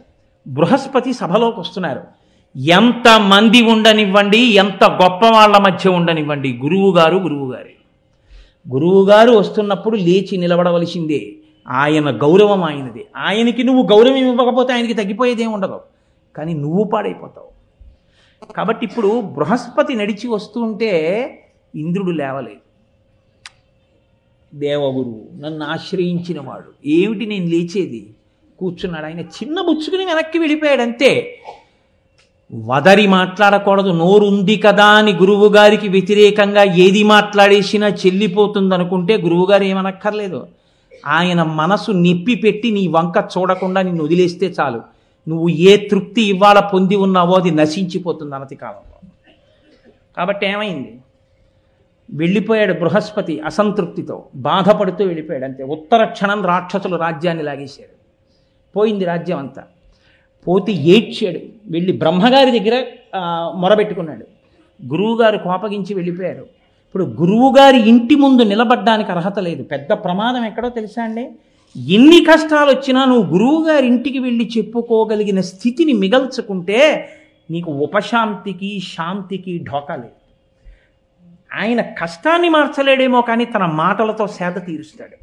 బృహస్పతి సభలోకి వస్తున్నారు. ఎంతమంది ఉండనివ్వండి, ఎంత గొప్ప వాళ్ళ మధ్య ఉండనివ్వండి, గురువుగారు వస్తున్నప్పుడు లేచి నిలబడవలసిందే. ఆయన గౌరవం ఆయనది. ఆయనకి నువ్వు గౌరవం ఇవ్వకపోతే ఆయనకి తగ్గిపోయేదేం ఉండదు, కానీ నువ్వు పాడైపోతావు. కాబట్టి ఇప్పుడు బృహస్పతి నడిచి వస్తుంటే ఇంద్రుడు లేవలేదు. దేవగురువు నన్ను ఆశ్రయించిన వాడు, ఏమిటి నేను లేచేది? కూర్చున్నాడు. ఆయన చిన్న బుచ్చుకుని వెనక్కి వెళ్ళిపోయాడు అంతే. వదరి మాట్లాడకూడదు, నోరుంది కదా అని గురువు గారికి వ్యతిరేకంగా ఏది మాట్లాడేసినా చెల్లిపోతుంది అనుకుంటే గురువుగారు ఏమనక్కర్లేదు. ఆయన మనసు నిప్పి పెట్టి నీ వంక చూడకుండా నిన్ను వదిలేస్తే చాలు. నువ్వు ఏ తృప్తి ఇవాళ పొంది ఉన్నావో అది నశించిపోతుంది అనతి కాలంలో. కాబట్టి ఏమైంది? వెళ్ళిపోయాడు బృహస్పతి అసంతృప్తితో, బాధపడుతూ వెళ్ళిపోయాడు అంతే. ఉత్తర క్షణం రాక్షసులు రాజ్యాన్ని లాగేశారు. పోయింది రాజ్యం అంతా. పోతే ఏడ్చాడు, వెళ్ళి బ్రహ్మగారి దగ్గర మొరబెట్టుకున్నాడు. గురువుగారు కోపగించి వెళ్ళిపోయారు. ఇప్పుడు గురువుగారి ఇంటి ముందు నిలబడ్డానికి అర్హత లేదు. పెద్ద ప్రమాదం ఎక్కడో తెలుసా అండి? ఎన్ని కష్టాలు వచ్చినా నువ్వు గురువుగారి ఇంటికి వెళ్ళి చెప్పుకోగలిగిన స్థితిని మిగల్చుకుంటే నీకు ఉపశాంతికి శాంతికి ఢోకా లేదు. ఆయన కష్టాన్ని మార్చలేడేమో కానీ తన మాటలతో సేద తీరుస్తాడు.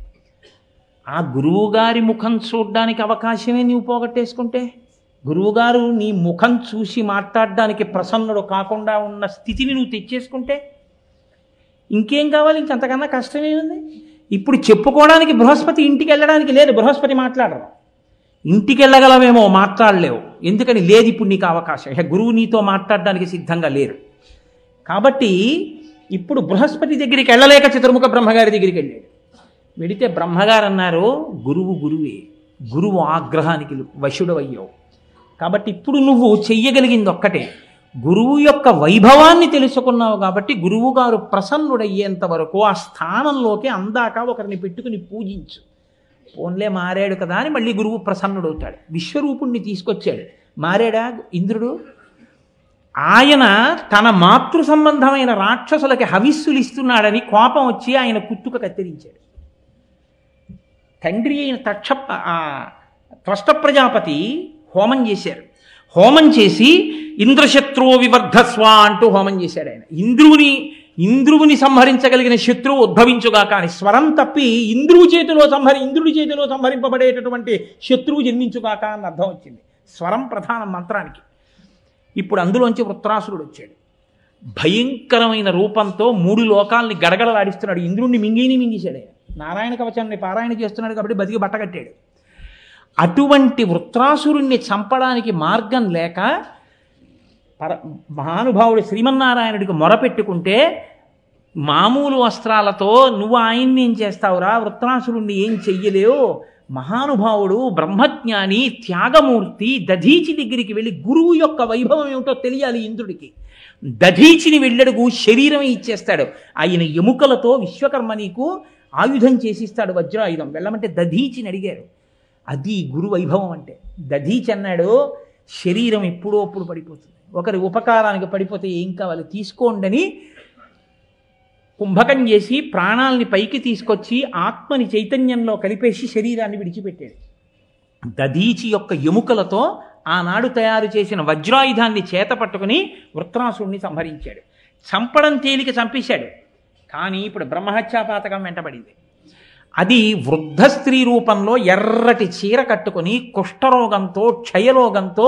ఆ గురువుగారి ముఖం చూడడానికి అవకాశమే నీవు పోగొట్టేసుకుంటే, గురువుగారు నీ ముఖం చూసి మాట్లాడడానికి ప్రసన్నుడు కాకుండా ఉన్న స్థితిని నువ్వు తెచ్చేసుకుంటే ఇంకేం కావాలి? ఇంకంతకన్నా కష్టమే ఉంది. ఇప్పుడు చెప్పుకోవడానికి బృహస్పతి ఇంటికి వెళ్ళడానికి లేదు, బృహస్పతి మాట్లాడరు. ఇంటికి వెళ్ళగలవేమో, మాట్లాడలేవు. ఎందుకని? లేదు ఇప్పుడు నీకు అవకాశం. గురువు నీతో మాట్లాడడానికి సిద్ధంగా లేరు. కాబట్టి ఇప్పుడు బృహస్పతి దగ్గరికి వెళ్ళలేక చతుర్ముఖ బ్రహ్మగారి దగ్గరికి వెళ్ళాడు. వెడితే బ్రహ్మగారు అన్నారు, గురువు గురువే, గురువు ఆగ్రహానికి వశుడవయ్యావు. కాబట్టి ఇప్పుడు నువ్వు చెయ్యగలిగింది ఒక్కటే, గురువు యొక్క వైభవాన్ని తెలుసుకున్నావు కాబట్టి గురువుగారు ప్రసన్నుడయ్యేంత వరకు ఆ స్థానంలోకి అందాక ఒకరిని పెట్టుకుని పూజించు. పోన్లే మారాడు కదా అని మళ్ళీ గురువు ప్రసన్నుడవుతాడు. విశ్వరూపుణ్ణి తీసుకొచ్చాడు. మారాడా ఇంద్రుడు? ఆయన తన మాతృ సంబంధమైన రాక్షసులకి హవిస్సులు ఇస్తున్నాడని కోపం వచ్చి ఆయన కుత్తుక కత్తిరించాడు. తండ్రి అయిన త్వష్ట ప్రజాపతి హోమం చేశారు. హోమం చేసి ఇంద్రశత్రు వివర్ధస్వ అంటూ హోమం చేశాడు. ఆయన ఇంద్రువుని సంహరించగలిగిన శత్రువు ఉద్భవించుగా కానీ స్వరం తప్పి ఇంద్రుడి చేతిలో సంహరింపబడేటటువంటి శత్రువు జన్మించుగాక అని అర్థం వచ్చింది. స్వరం ప్రధానం మంత్రానికి. ఇప్పుడు అందులోంచి వృత్రాసురుడు వచ్చాడు. భయంకరమైన రూపంతో 3 లోకాలని గడగడలాడిస్తున్నాడు. ఇంద్రుడిని మింగేశాడు. ఆయన నారాయణ కవచాన్ని పారాయణ చేస్తున్నాడు కాబట్టి బతికి బట్టకట్టాడు. అటువంటి వృత్రాసురుణ్ణి చంపడానికి మార్గం లేక మహానుభావుడు శ్రీమన్నారాయణుడికి మొరపెట్టుకుంటే, మామూలు వస్త్రాలతో నువ్వు ఆయన్ని ఏం చేస్తావురా, వృత్రాసురుణ్ణి ఏం చెయ్యలేవు, మహానుభావుడు బ్రహ్మజ్ఞాని త్యాగమూర్తి దధీచి దగ్గరికి వెళ్ళి గురువు యొక్క వైభవం ఏమిటో తెలియాలి ఇంద్రుడికి. దధీచిని వెళ్ళడుగు శరీరమే ఇచ్చేస్తాడు. ఆయన ఎముకలతో విశ్వకర్మ నీకు ఆయుధం చేసిస్తాడు, వజ్రాయుధం. వెళ్ళమంటే దధీచిని అడిగారు. అది గురు వైభవం అంటే. దధీచి అన్నాడు, శరీరం ఎప్పుడో అప్పుడు పడిపోతుంది, ఒకరి ఉపకారానికి పడిపోతే ఏం కావాలి తీసుకోండని కుంభకం చేసి ప్రాణాలని పైకి తీసుకొచ్చి ఆత్మని చైతన్యంలో కలిపేసి శరీరాన్ని విడిచిపెట్టాడు. దధీచి యొక్క ఎముకలతో ఆనాడు తయారు చేసిన వజ్రాయుధాన్ని చేత పట్టుకుని వృత్రాసుడిని సంహరించాడు. చంపడం తేలిక చంపేశాడు. కానీ ఇప్పుడు బ్రహ్మహత్యాపాతకం వెంటబడింది. అది వృద్ధ స్త్రీ రూపంలో ఎర్రటి చీర కట్టుకుని కుష్ఠరోగంతో క్షయరోగంతో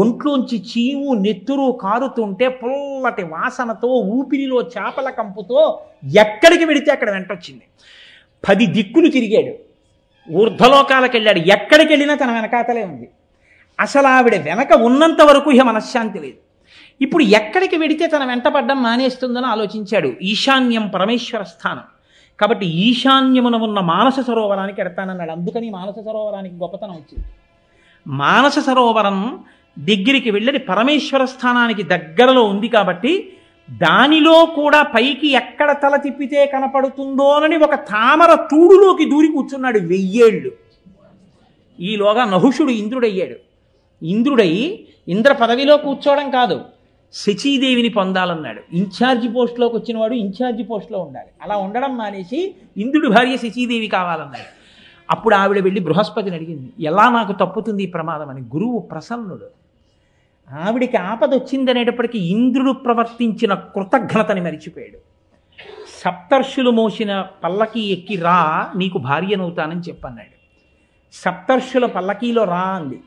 ఒంట్లోంచి చీము నెత్తురు కారుతుంటే పుల్లటి వాసనతో ఊపిరిలో చేపల కంపుతో ఎక్కడికి వెడితే అక్కడ వెంటొచ్చింది. 10 దిక్కులు తిరిగాడు, ఊర్ధ్వలోకాలకు వెళ్ళాడు. ఎక్కడికి వెళ్ళినా తన వెనకాతలే ఉంది. అసలు ఆవిడ వెనక ఉన్నంత వరకు ఇహ మనశ్శాంతి లేదు. ఇప్పుడు ఎక్కడికి వెడితే తన వెంటపడ్డం మానేస్తుందని ఆలోచించాడు. ఈశాన్యం పరమేశ్వర స్థానం కాబట్టి ఈశాన్యమున ఉన్న మానస సరోవరానికి ఎడతానన్నాడు. అందుకని మానస సరోవరానికి గొప్పతనం వచ్చింది. మానస సరోవరం దగ్గరికి వెళ్ళి పరమేశ్వర స్థానానికి దగ్గరలో ఉంది కాబట్టి దానిలో కూడా పైకి ఎక్కడ తల తిప్పితే కనపడుతుందోనని ఒక తామర తూడులోకి దూరి కూర్చున్నాడు 1000 ఏళ్ళు. ఈలోగా నహుషుడు ఇంద్రుడయ్యాడు. ఇంద్రుడై ఇంద్ర పదవిలో కూర్చోవడం కాదు, శచీదేవిని పొందాలన్నాడు. ఇన్ఛార్జి పోస్టులోకి వచ్చినవాడు ఇన్ఛార్జి పోస్టులో ఉండాలి. అలా ఉండడం మానేసి ఇంద్రుడి భార్య శచీదేవి కావాలన్నాడు. అప్పుడు ఆవిడ వెళ్ళి బృహస్పతిని అడిగింది, ఎలా నాకు తప్పుతుంది ఈ ప్రమాదం అని. గురువు ప్రసన్నుడు. ఆవిడికి ఆపద వచ్చిందనేటప్పటికీ ఇంద్రుడు ప్రవర్తించిన కృతజ్ఞతని మరిచిపోయాడు. సప్తర్షులు మోసిన పల్లకి ఎక్కి రా, నీకు భార్యనవుతానని చెప్పన్నాడు. సప్తర్షుల పల్లకీలో రా అంది.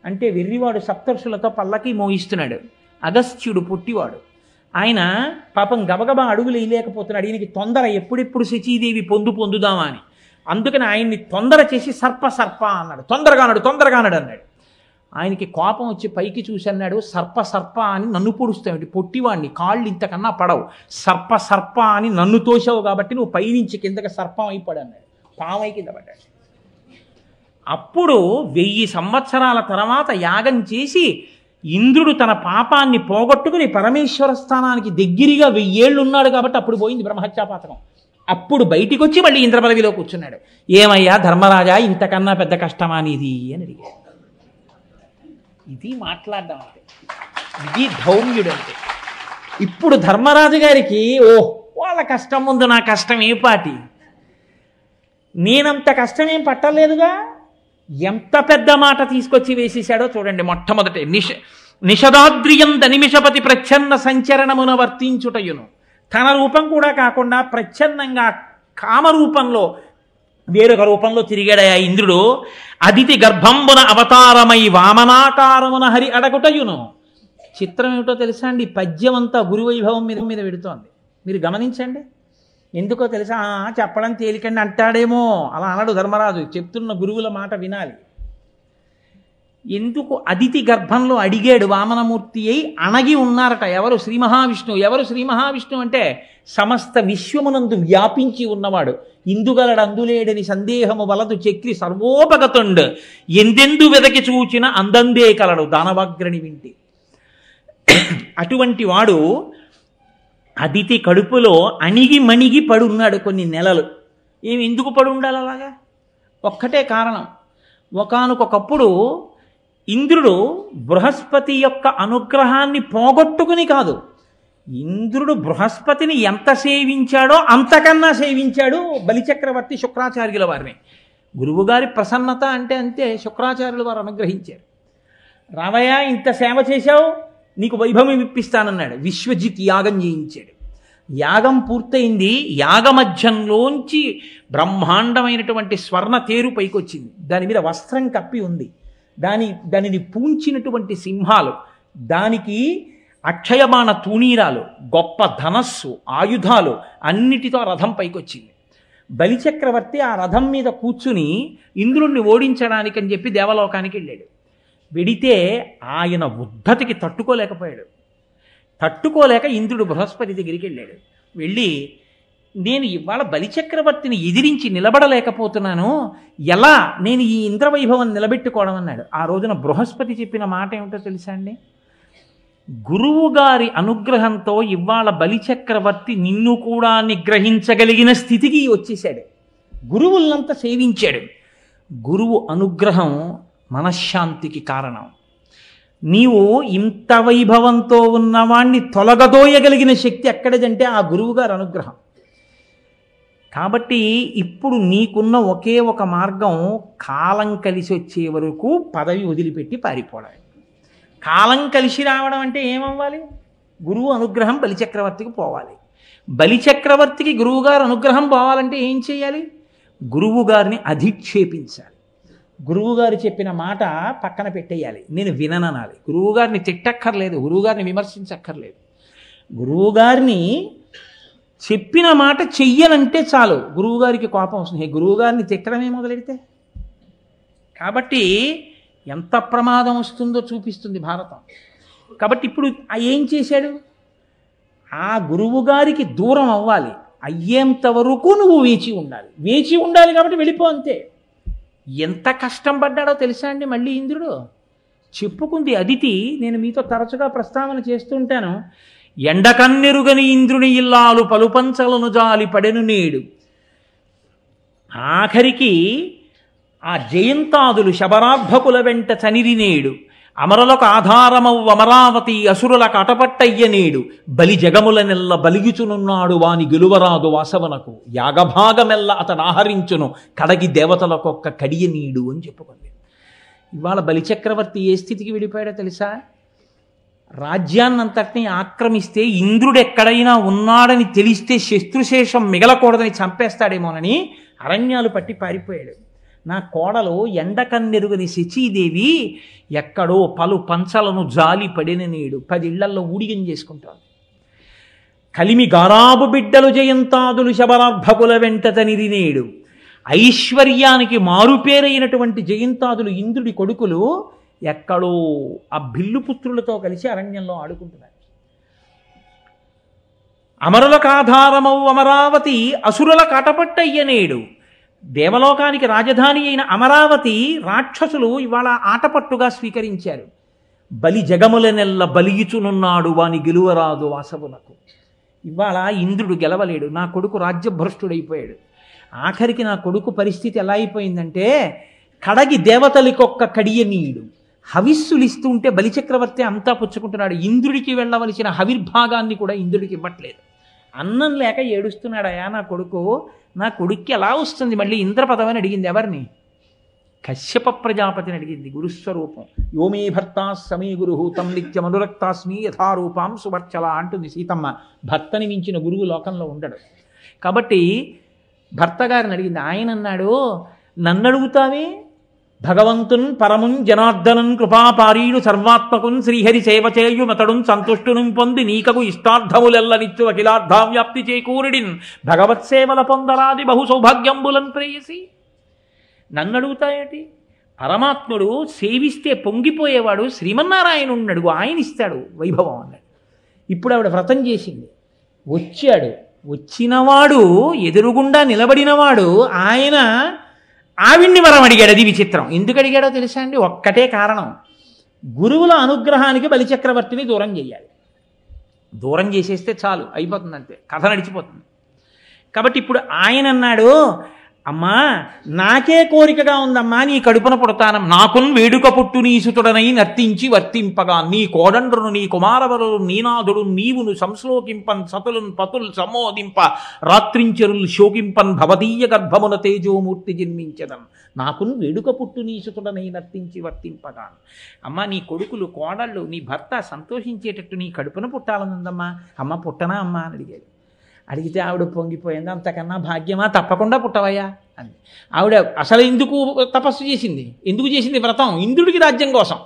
అంటే వెర్రివాడు సప్తర్షులతో పల్లకి మోయిస్తున్నాడు. అగస్త్యుడు పుట్టివాడు. ఆయన పాపం గబగబా అడుగులు వేయలేకపోతున్నాడు. ఈయనకి తొందర, ఎప్పుడెప్పుడు శచీదేవి పొందుదామా అని. అందుకని ఆయన్ని తొందర చేసి సర్ప అన్నాడు. తొందరగా అన్నాడు. ఆయనకి కోపం వచ్చి పైకి చూసి అన్నాడు, సర్ప అని నన్ను పొడుస్తావు, పొట్టివాడిని, కాళ్ళు ఇంతకన్నా పడవు, సర్ప అని నన్ను తోసావు కాబట్టి నువ్వు పైనుంచి కిందకి సర్పం అయిపోడు అన్నాడు. పామై కింద పడ్డాడు. అప్పుడు 1000 సంవత్సరాల తర్వాత యాగం చేసి ఇంద్రుడు తన పాపాన్ని పోగొట్టుకుని పరమేశ్వర స్థానానికి దగ్గరగా 1000 ఏళ్ళు ఉన్నాడు కాబట్టి అప్పుడు పోయింది బ్రహ్మహత్యాపాతకం. అప్పుడు బయటికి వచ్చి మళ్ళీ ఇంద్ర పదవిలో కూర్చున్నాడు. ఏమయ్యా ధర్మరాజా, ఇంతకన్నా పెద్ద కష్టమా నీది అని అడిగాడు. ఇది మాట్లాడడం అంటే, ఇది ధౌర్యుడు అంటే. ఇప్పుడు ధర్మరాజు గారికి వాళ్ళ కష్టం ముందు నా కష్టం ఏ పాటి, నేనంత కష్టమేం పట్టలేదుగా. ఎంత పెద్ద మాట తీసుకొచ్చి వేసేశాడో చూడండి. మొట్టమొదటి నిషదాద్రియంద నిమిషపతి ప్రచ్ఛన్న సంచరణమున వర్తించుటయును. తన రూపం కూడా కాకుండా ప్రచ్ఛన్నంగా కామరూపంలో వేరొక రూపంలో తిరిగాడయా ఇంద్రుడు. అదితి గర్భంబున అవతారమై వామనాకారమున హరి అడగుటయును. చిత్రం ఏమిటో తెలుసా అండి? పద్యం అంతా గురువైభవం మీద పెడుతోంది. మీరు గమనించండి. ఎందుకో తెలుసా? చెప్పడం తేలికండి అంటాడేమో, అలా అనడు ధర్మరాజు. చెప్తున్న గురువుల మాట వినాలి. ఎందుకు అదితి గర్భంలో అడిగాడు వామనమూర్తి అయి అణగి ఉన్నారట. ఎవరు? శ్రీ మహావిష్ణువు. ఎవరు శ్రీ మహావిష్ణువు అంటే సమస్త విశ్వమునందు వ్యాపించి ఉన్నవాడు. ఇందుగలడు అందులేడని సందేహము వలదు చక్రి సర్వోపగతుండు. ఎందెందు వెదకి చూచిన అందందే కలడు దానవాగ్రణి వింటి. అటువంటి వాడు అదితి కడుపులో అణిగి మణిగి పడున్నాడు కొన్ని నెలలు. ఎందుకు పడి ఉండాలి అలాగా? ఒక్కటే కారణం. ఒకానొకప్పుడు ఇంద్రుడు బృహస్పతి యొక్క అనుగ్రహాన్ని పోగొట్టుకుని కాదు, ఇంద్రుడు బృహస్పతిని ఎంత సేవించాడో అంతకన్నా సేవించాడు బలిచక్రవర్తి శుక్రాచార్యుల వారిని. గురువుగారి ప్రసన్నత అంటే అంతే. శుక్రాచార్యుల వారు అనుగ్రహించారు. రావయ్య, ఇంత సేవ చేశావు, నీకు వైభవం ఇప్పిస్తానన్నాడు. విశ్వజిత్ యాగం చేయించాడు. యాగం పూర్తయింది. యాగమధ్యంలోంచి బ్రహ్మాండమైనటువంటి స్వర్ణ తేరు పైకొచ్చింది. దాని మీద వస్త్రం కప్పి ఉంది. దానిని పూంచినటువంటి సింహాలు, దానికి అక్షయమాన తూణీరాలు, గొప్ప ధనస్సు, ఆయుధాలు అన్నిటితో రథం పైకొచ్చింది. బలిచక్రవర్తి ఆ రథం మీద కూర్చుని ఇంద్రుణ్ణి ఓడించడానికని చెప్పి దేవలోకానికి వెళ్ళాడు. వెడితే ఆయన ఉద్ధతికి తట్టుకోలేకపోయాడు. తట్టుకోలేక ఇంద్రుడు బృహస్పతి దగ్గరికి వెళ్ళాడు. వెళ్ళి, నేను ఇవాళ బలిచక్రవర్తిని ఎదిరించి నిలబడలేకపోతున్నాను, ఎలా నేను ఈ ఇంద్రవైభవం నిలబెట్టుకోవడం అన్నాడు. ఆ రోజున బృహస్పతి చెప్పిన మాట ఏమిటో తెలుసా అండి? గురువు గారి అనుగ్రహంతో ఇవాళ బలిచక్రవర్తి నిన్ను కూడా నిగ్రహించగలిగిన స్థితికి వచ్చేశాడు. గురువులంతా సేవించాడు. గురువు అనుగ్రహం మనశ్శాంతికి కారణం. నీవు ఇంత వైభవంతో ఉన్నవాణ్ణి తొలగదోయగలిగిన శక్తి ఎక్కడదంటే ఆ గురువుగారి అనుగ్రహం. కాబట్టి ఇప్పుడు నీకున్న ఒకే ఒక మార్గం, కాలం కలిసి వచ్చే వరకు పదవి వదిలిపెట్టి పారిపోవడం. కాలం కలిసి రావడం అంటే ఏమవ్వాలి? గురువు అనుగ్రహం బలిచక్రవర్తికి పోవాలి. బలిచక్రవర్తికి గురువుగారు అనుగ్రహం పోవాలంటే ఏం చేయాలి? గురువుగారిని అధిక్షేపించాలి. గురువుగారు చెప్పిన మాట పక్కన పెట్టేయాలి. నేను విననాలి. గురువుగారిని తిట్టక్కర్లేదు, గురువుగారిని విమర్శించక్కర్లేదు. గురువుగారిని చెప్పిన మాట చెయ్యనంటే చాలు, గురువుగారికి కోపం వస్తుంది. గురువుగారిని తిట్టడమే మొదలెడితే కాబట్టి ఎంత ప్రమాదం వస్తుందో చూపిస్తుంది భారతం. కాబట్టి ఇప్పుడు ఏం చేశాడు? ఆ గురువుగారికి దూరం అవ్వాలి. అయ్యేంత వరకు నువ్వు వేచి ఉండాలి. వేచి ఉండాలి కాబట్టి వెళ్ళిపో అంతే. ఎంత కష్టం పడ్డాడో తెలుసా అండి? మళ్ళీ ఇంద్రుడు చెప్పుకుంది అదితి. నేను మీతో తరచుగా ప్రస్తావన చేస్తుంటాను. ఎండకన్నెరుగని ఇంద్రుని ఇల్లాలు పలుపంచలను జాలి పడెను నేడు. ఆఖరికి ఆ జయంతాదులు శబరార్భకుల వెంట చనిరి నేడు. అమరులకు ఆధారమవు అమరావతి అసురులకు అటపట్టయ్య నేడు. బలి జగముల నెల్ల బలిగిచునున్నాడు వాని గెలువరాదు వాసవనకు. యాగభాగమెల్ల అతడు ఆహరించును కడగి దేవతలకొక్క కడియ నీడు అని చెప్పుకుంది. ఇవాళ బలిచక్రవర్తి ఏ స్థితికి వెళ్ళిపోయాడో తెలుసా? రాజ్యాన్నంతటినీ ఆక్రమిస్తే ఇంద్రుడు ఎక్కడైనా ఉన్నాడని తెలిస్తే శత్రుశేషం మిగలకూడదని చంపేస్తాడేమోనని అరణ్యాలు పట్టి పారిపోయాడు. నా కోడలు ఎండకన్నెరుగని శచీదేవి ఎక్కడో పలు పంచలను జాలి పడిన నేడు 10 ఇళ్లల్లో ఊడిగం చేసుకుంటాడు. కలిమి గారాబు బిడ్డలు జయంతాదులు శబరార్భకుల వెంట తనిరి నేడు. ఐశ్వర్యానికి మారుపేరైనటువంటి జయంతాదులు ఇంద్రుడి కొడుకులు ఎక్కడో ఆ బిల్లుపుత్రులతో కలిసి అరణ్యంలో ఆడుకుంటున్నారు. అమరులకు ఆధారమవు అమరావతి అసురుల కటపట్టయ్యనేడు. దేవలోకానికి రాజధాని అయిన అమరావతి రాక్షసులు ఇవాళ ఆటపట్టుగా స్వీకరించారు. బలి జగముల నెల్ల బలిగిచునున్నాడు వాని గెలువరాదు వాసవునకు. ఇవాళ ఇంద్రుడు గెలవలేడు. నా కొడుకు రాజ్యభ్రష్టుడైపోయాడు. ఆఖరికి నా కొడుకు పరిస్థితి ఎలా అయిపోయిందంటే కడగి దేవతలకొక్క కడియ నీడు. హవిస్సులు ఇస్తుంటే బలిచక్రవర్తి అంతా పుచ్చుకుంటున్నాడు. ఇంద్రుడికి వెళ్ళవలసిన హవిర్భాగాన్ని కూడా ఇంద్రుడికి ఇవ్వట్లేదు. అన్నం లేక ఏడుస్తున్నాడయా నా కొడుకు, నా కొడుక్కి ఎలా వస్తుంది మళ్ళీ ఇంద్రపదం అని అడిగింది. ఎవరిని? కశ్యప ప్రజాపతిని అడిగింది. గురుస్వరూపం. యోమే భర్త సమీ గురు తం నిత్యం అనురక్తాస్మి యథారూపాం సువర్చల అంటుంది సీతమ్మ. భర్తని మించిన గురువు లోకంలో ఉండడు. కాబట్టి భర్త గారిని అడిగింది. ఆయన అన్నాడు, నన్ను అడుగుతావే, భగవంతున్ పరమున్ జనార్దనన్ కృపాపారీడు సర్వాత్మకున్ శ్రీహరి సేవ చేయుమతడున్ సంతుష్టును పొంది నీకకు ఇష్టార్థములెల్లనిచ్చు అఖిలార్థావ్యాప్తి చేకూరిడిన్ భగవత్సేవల పొందరాది బహు సౌభాగ్యంబులన్ ప్రేయసి. నన్ను అడుగుతాయేటి? పరమాత్ముడు సేవిస్తే పొంగిపోయేవాడు శ్రీమన్నారాయణుడిని అడుగు, ఆయన ఇస్తాడు వైభవం అన్నాడు. ఇప్పుడు ఆవిడ వ్రతం చేసింది, వచ్చాడు. వచ్చినవాడు ఎదురుగుండా నిలబడినవాడు ఆయన ఆవిడ్ని వరం అడిగాడు. అది విచిత్రం. ఎందుకు అడిగాడో తెలుసా అండి? ఒక్కటే కారణం, గురువుల అనుగ్రహానికి బలిచక్రవర్తిని దూరం చేయాలి. దూరం చేసేస్తే చాలు, అయిపోతుంది, అంతే, కథ నడిచిపోతుంది. కాబట్టి ఇప్పుడు ఆయన అన్నాడు, అమ్మా నాకే కోరికగా ఉందమ్మా, నీ కడుపున పుడతానం, నాకున్ వేడుక పుట్టు నీసుతుడనై నర్తించి వర్తింపగా నీ కోడండ్రును నీ కుమారవరులు నీనాథుడు నీవును సంశ్లోకింపన్ సతులున్ పతుల్ సమోదింప రాత్రించరులు శోకింపన్ భవదీయ గర్భమున తేజోమూర్తి జన్మించదన్ నాకున్ వేడుక పుట్టు నీసుతుడనై నర్తించి వర్తింపగా. అమ్మ నీ కొడుకులు కోడళ్ళు నీ భర్త సంతోషించేటట్టు నీ కడుపున పుట్టాలనుందమ్మా. అమ్మ పుట్టనా అమ్మా అని అడిగాడు. అడిగితే ఆవిడ పొంగిపోయింది. అంతకన్నా భాగ్యమా, తప్పకుండా పుట్టవయ్యా అంది. ఆవిడ అసలు ఎందుకు తపస్సు చేసింది? ఎందుకు చేసింది వ్రతం? ఇంద్రుడికి రాజ్యం కోసం.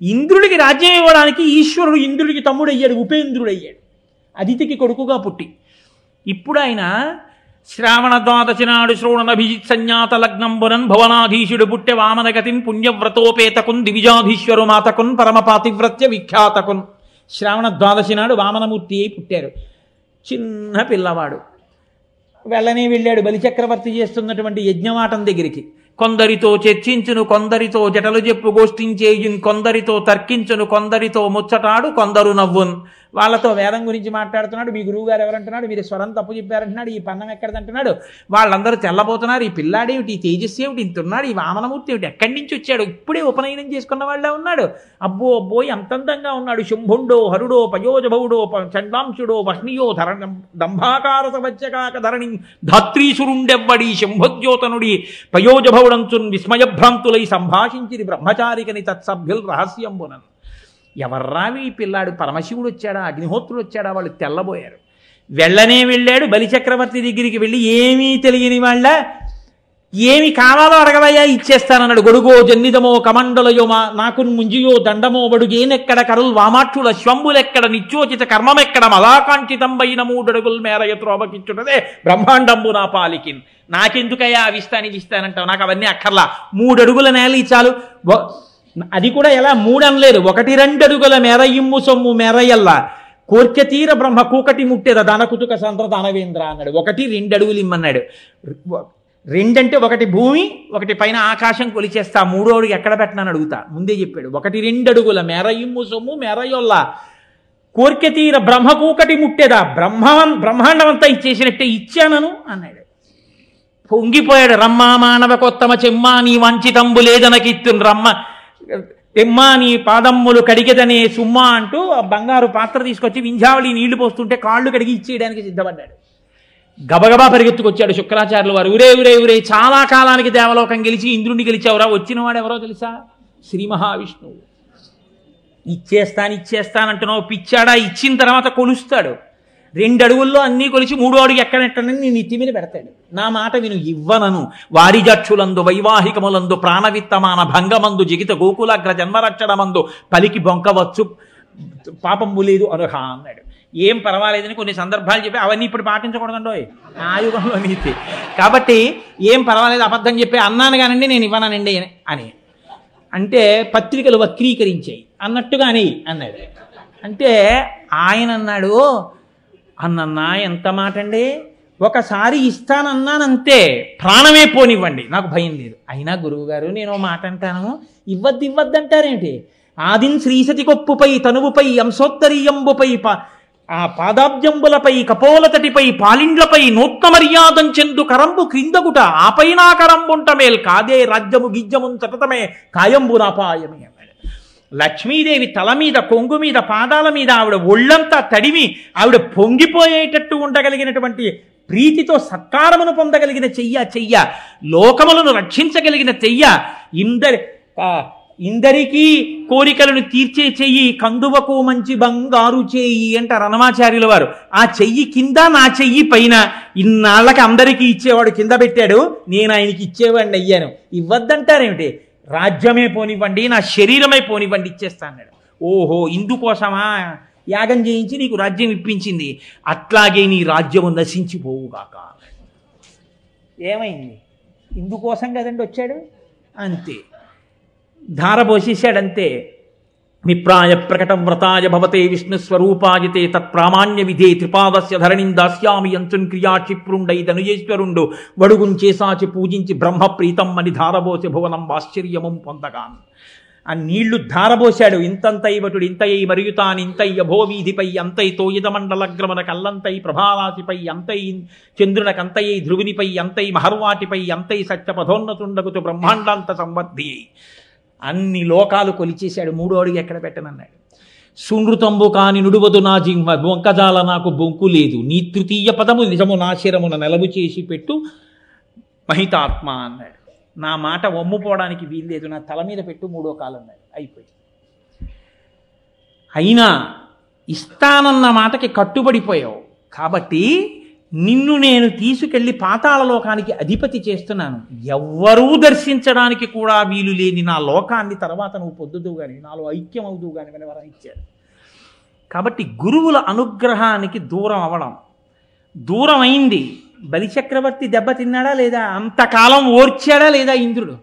ఇంద్రుడికి రాజ్యం ఇవ్వడానికి ఈశ్వరుడు ఇంద్రుడికి తమ్ముడు అయ్యాడు, ఉపేంద్రుడు అయ్యాడు, అదితికి కొడుకుగా పుట్టి. ఇప్పుడు ఆయన శ్రావణ ద్వాదశి నాడు శ్రోణనభిజిత్ సంజ్ఞాత లగ్నంబునన్ భువనాధీశుడు పుట్టె వామనగతిన్ పుణ్యవ్రతోపేతకున్ దివిజాధీశ్వరు మాతకున్ పరమపాతివ్రత్య విఖ్యాతకున్. శ్రావణ ద్వాదశి నాడు వామనమూర్తి అయి పుట్టారు. చిన్న పిల్లవాడు వెళ్ళాడు బలిచక్రవర్తి చేస్తున్నటువంటి యజ్ఞవాటం దగ్గరికి. కొందరితో చర్చించును, కొందరితో జటలు చెప్పు గోష్ఠించేయున్, కొందరితో తర్కించును, కొందరితో ముచ్చటాడు, కొందరు నవ్వున్. వాళ్ళతో వేదం గురించి మాట్లాడుతున్నాడు. మీ గురువు గారు ఎవరంటున్నాడు, మీరు స్వరం తప్పు చెప్పారంటున్నాడు, ఈ పన్నం ఎక్కడదంటున్నాడు. వాళ్ళందరూ తెల్లబోతున్నారు. ఈ పిల్లాడేమిటి, ఈ తేజస్సు ఏమిటి, ఇంతున్నాడు, ఈ వామనమూర్తి ఏమిటి, ఎక్కడి నుంచి వచ్చాడు, ఇప్పుడే ఉపనయనం చేసుకున్న వాళ్ళే ఉన్నాడు, అబ్బో అబ్బో ఎంత అందంగా ఉన్నాడు, శుంభుండో హరుడో పయోజభవుడో చండాంశుడో వష్ణియో దంభాకార సవచ్చకాక ధరణి ధాత్రీసురుండెవ్వడి శంభోద్యోతనుడి పయోజభవుడంచున్ విస్మయభ్రాంతులై సంభాషించిరి బ్రహ్మచారికని తత్సభ్యుల్ రహస్యంబునన్. ఎవర్రావి ఈ పిల్లాడు, పరమశివుడు వచ్చాడా, అగ్నిహోత్రుడు వచ్చాడా? వాళ్ళు తెల్లబోయారు. వెళ్ళాడు బలిచక్రవర్తి దగ్గరికి. వెళ్ళి ఏమీ తెలియని వాళ్ళ, ఏమి కావాలో అడగవయ్యా ఇచ్చేస్తానన్నాడు. గొడుగో జన్నిదమో కమండలయో నాకు ముంజియో దండమో బడుగేనెక్కడ కరుల్ వామాక్షుల శ్వంబులెక్కడ నిత్యోచిత కర్మమెక్కడ మలాకాంక్షితంబైన 3 అడుగుల మేర ఎత్రోబకిచ్చుటదే బ్రహ్మాండంబు నా పాలికిన్. నాకెందుకయ్యా అవిస్తానికి ఇస్తానంటావు, నాకు అవన్నీ అక్కర్లా, 3 అడుగుల నేల చాలు. అది కూడా ఎలా 3 అనలేదు, 1-2 అడుగుల మేర ఇమ్ము సొమ్ము మేరయల్లా కోర్కె తీర బ్రహ్మ కూకటి ముట్టేద దానకుతుక సంద్ర దానవేంద్ర అన్నాడు. 1-2 అడుగులు ఇమ్మన్నాడు. 2 అంటే 1 భూమి 1 పైన ఆకాశం కొలిచేస్తా, 3వ అడుగు ఎక్కడ పెట్టనని అడుగుతా. ముందే చెప్పాడు. 1-2 అడుగుల మేర ఇమ్ము సొమ్ము మేరయొల్లా కోర్కె తీర బ్రహ్మ కూకటి ముట్టేదా బ్రహ్మాండం అంతా ఇచ్చేసినట్టే ఇచ్చానను అన్నాడు. పొంగిపోయాడు. రమ్మా మానవ కొత్తమ చెమ్మా నీ వంచితంబు లేదనకిత్తున్ రమ్మ ఎమ్మా నీ పాదమ్ములు కడిగెదనే సుమ్మా అంటూ బంగారు పాత్ర తీసుకొచ్చి వింజావళి నీళ్లు పోస్తుంటే కాళ్ళు కడిగి ఇచ్చేయడానికి సిద్ధపడ్డాడు. గబగబా పరిగెత్తుకొచ్చాడు శుక్రాచార్యులు వారు. ఊరే చాలా కాలానికి దేవలోకం గెలిచి ఇంద్రుడిని గెలిచావురా, వచ్చినవాడు ఎవరో తెలుసా? శ్రీ మహావిష్ణువు. ఇచ్చేస్తానంటున్నావు పిచ్చాడా? ఇచ్చిన తర్వాత కొలుస్తాడు. 2 అడుగుల్లో అన్నీ కొలిచి 3వ అడుగు ఎక్కడెట్టనని నేను నెత్తి మీద పెడతాడు. నా మాట విను, ఇవ్వనను వారిజక్షులందు వైవాహికములందు ప్రాణవిత్తమాన భంగమందు జిగిత గోకులాగ్ర జన్మరక్షణమందు పలికి బొంకవచ్చు పాపంబు లేదు అనుహ అన్నాడు. ఏం పర్వాలేదని కొన్ని సందర్భాలు చెప్పి అవన్నీ ఇప్పుడు పాటించకూడదండోయ్, ఆ యుగంలో నీతి. కాబట్టి ఏం పర్వాలేదు, అబద్ధం చెప్పి అన్నాను కానండి, నేను ఇవ్వనండి అని అంటే పత్రికలు వక్రీకరించాయి అన్నట్టుగా అని అన్నాడు. అంటే ఆయన అన్నాడు, అన్నన్నా ఎంత మాట అండి, ఒకసారి ఇస్తానన్నానంతే, ప్రాణమే పోనివ్వండి, నాకు భయం లేదు. అయినా గురువుగారు నేను మాట అంటాను, ఇవ్వద్దంటారేంటి? ఆదిన్ శ్రీసతి కొప్పుపై తనువుపై అంశోత్తరీయంబుపై ఆ పాదాబ్జంబులపై కపోలతటిపై పాలిండ్లపై నూత్న మర్యాదం చెందు కరంబు క్రిందగుట ఆపైనా కరంబుంట మేల్ కాదే రాజ్యము గిజ్జమున్ సతతమే కాయంబు నాపాయమే అన్నాడు. లక్ష్మీదేవి తల మీద, కొంగు మీద, పాదాల మీద ఆవిడ ఒళ్ళంతా తడిమి ఆవిడ పొంగిపోయేటట్టు ఉండగలిగినటువంటి ప్రీతితో సత్కారమును పొందగలిగిన చెయ్య లోకములను రక్షించగలిగిన ఇందరికీ కోరికలను తీర్చే చెయ్యి, కందువకు మంచి బంగారు చెయ్యి అంటారు అన్నమాచార్యుల వారు. ఆ చెయ్యి కింద, నా చెయ్యి పైన. ఇన్నాళ్ళకి అందరికీ ఇచ్చేవాడు కింద పెట్టాడు, నేను ఆయనకి ఇచ్చేవాడిని అయ్యాను. ఇవ్వద్దంటారేమిటి? రాజ్యమే పోనివ్వండి, నా శరీరమే పోనివ్వండి, ఇచ్చేస్తా అన్నాడు. ఓహో, ఇందుకోసమా యాగం చేయించి నీకు రాజ్యం ఇప్పించింది? అట్లాగే నీ రాజ్యము నశించిపోవుగాక. ఏమైంది? ఇందుకోసం కదండి వచ్చాడు, అంతే. ధారపోసేశాడంతే. విప్రాయ ప్రకటం వ్రతాయ భవతే విష్ణుస్వరూపాయతే తత్ప్రామాణ్య విధే త్రిపాదస్య ధరణిం దాస్యామి యంచున్ క్రియాక్షిప్రుండై ధనుజేశ్వరుండు వడుగుంచేసాచి పూజించి బ్రహ్మప్రీతం అని ధారబోసి భువనం ఆశ్చర్యమం పొందగాన్. ఆ నీళ్లు ధారబోశాడు. ఇంతంతై వటుడు ఇంతయ్యి మరియుతాన్ ఇంతయ్య భోవీధిపై అంతై తోయిదమండలగ్రమన కల్లంతై ప్రభారాశిపై అంతై చంద్రునకంతయ్యి ధ్రువునిపై అంతై మహర్వాటిపై అంతై సత్యపథోన్నతుండగుతు బ్రహ్మాండాంత సంవర్ధి. అన్ని లోకాలు కొలిచేశాడు. మూడో అడుగు ఎక్కడ పెట్టనన్నాడు. సునృతంబు కాని నుడువదు నా జింహ బొంకజాల నాకు బొంకు లేదు, నీ తృతీయ పదము నిజము నా శిరమున నెలవు చేసి పెట్టు మహితాత్మ అన్నాడు. నా మాట వమ్ముపోవడానికి వీల్లేదు, నా తల మీద పెట్టు మూడో కాలు అన్నాడు. అయిపోయి అయినా ఇస్తానన్న మాటకి కట్టుబడిపోయావు కాబట్టి నిన్ను నేను తీసుకెళ్లి పాతాళ లోకానికి అధిపతి చేస్తున్నాను. ఎవ్వరూ దర్శించడానికి కూడా వీలు లేని నా లోకాన్ని తర్వాత నువ్వు పొద్దుదు కానీ, నాలో ఐక్యం అవుదు కానీ అని వరం ఇచ్చాడు. కాబట్టి గురువుల అనుగ్రహానికి దూరం అవడం, దూరం అయింది. బలిచక్రవర్తి దెబ్బతిన్నాడా లేదా? అంతకాలం ఓర్చాడా లేదా ఇంద్రుడు?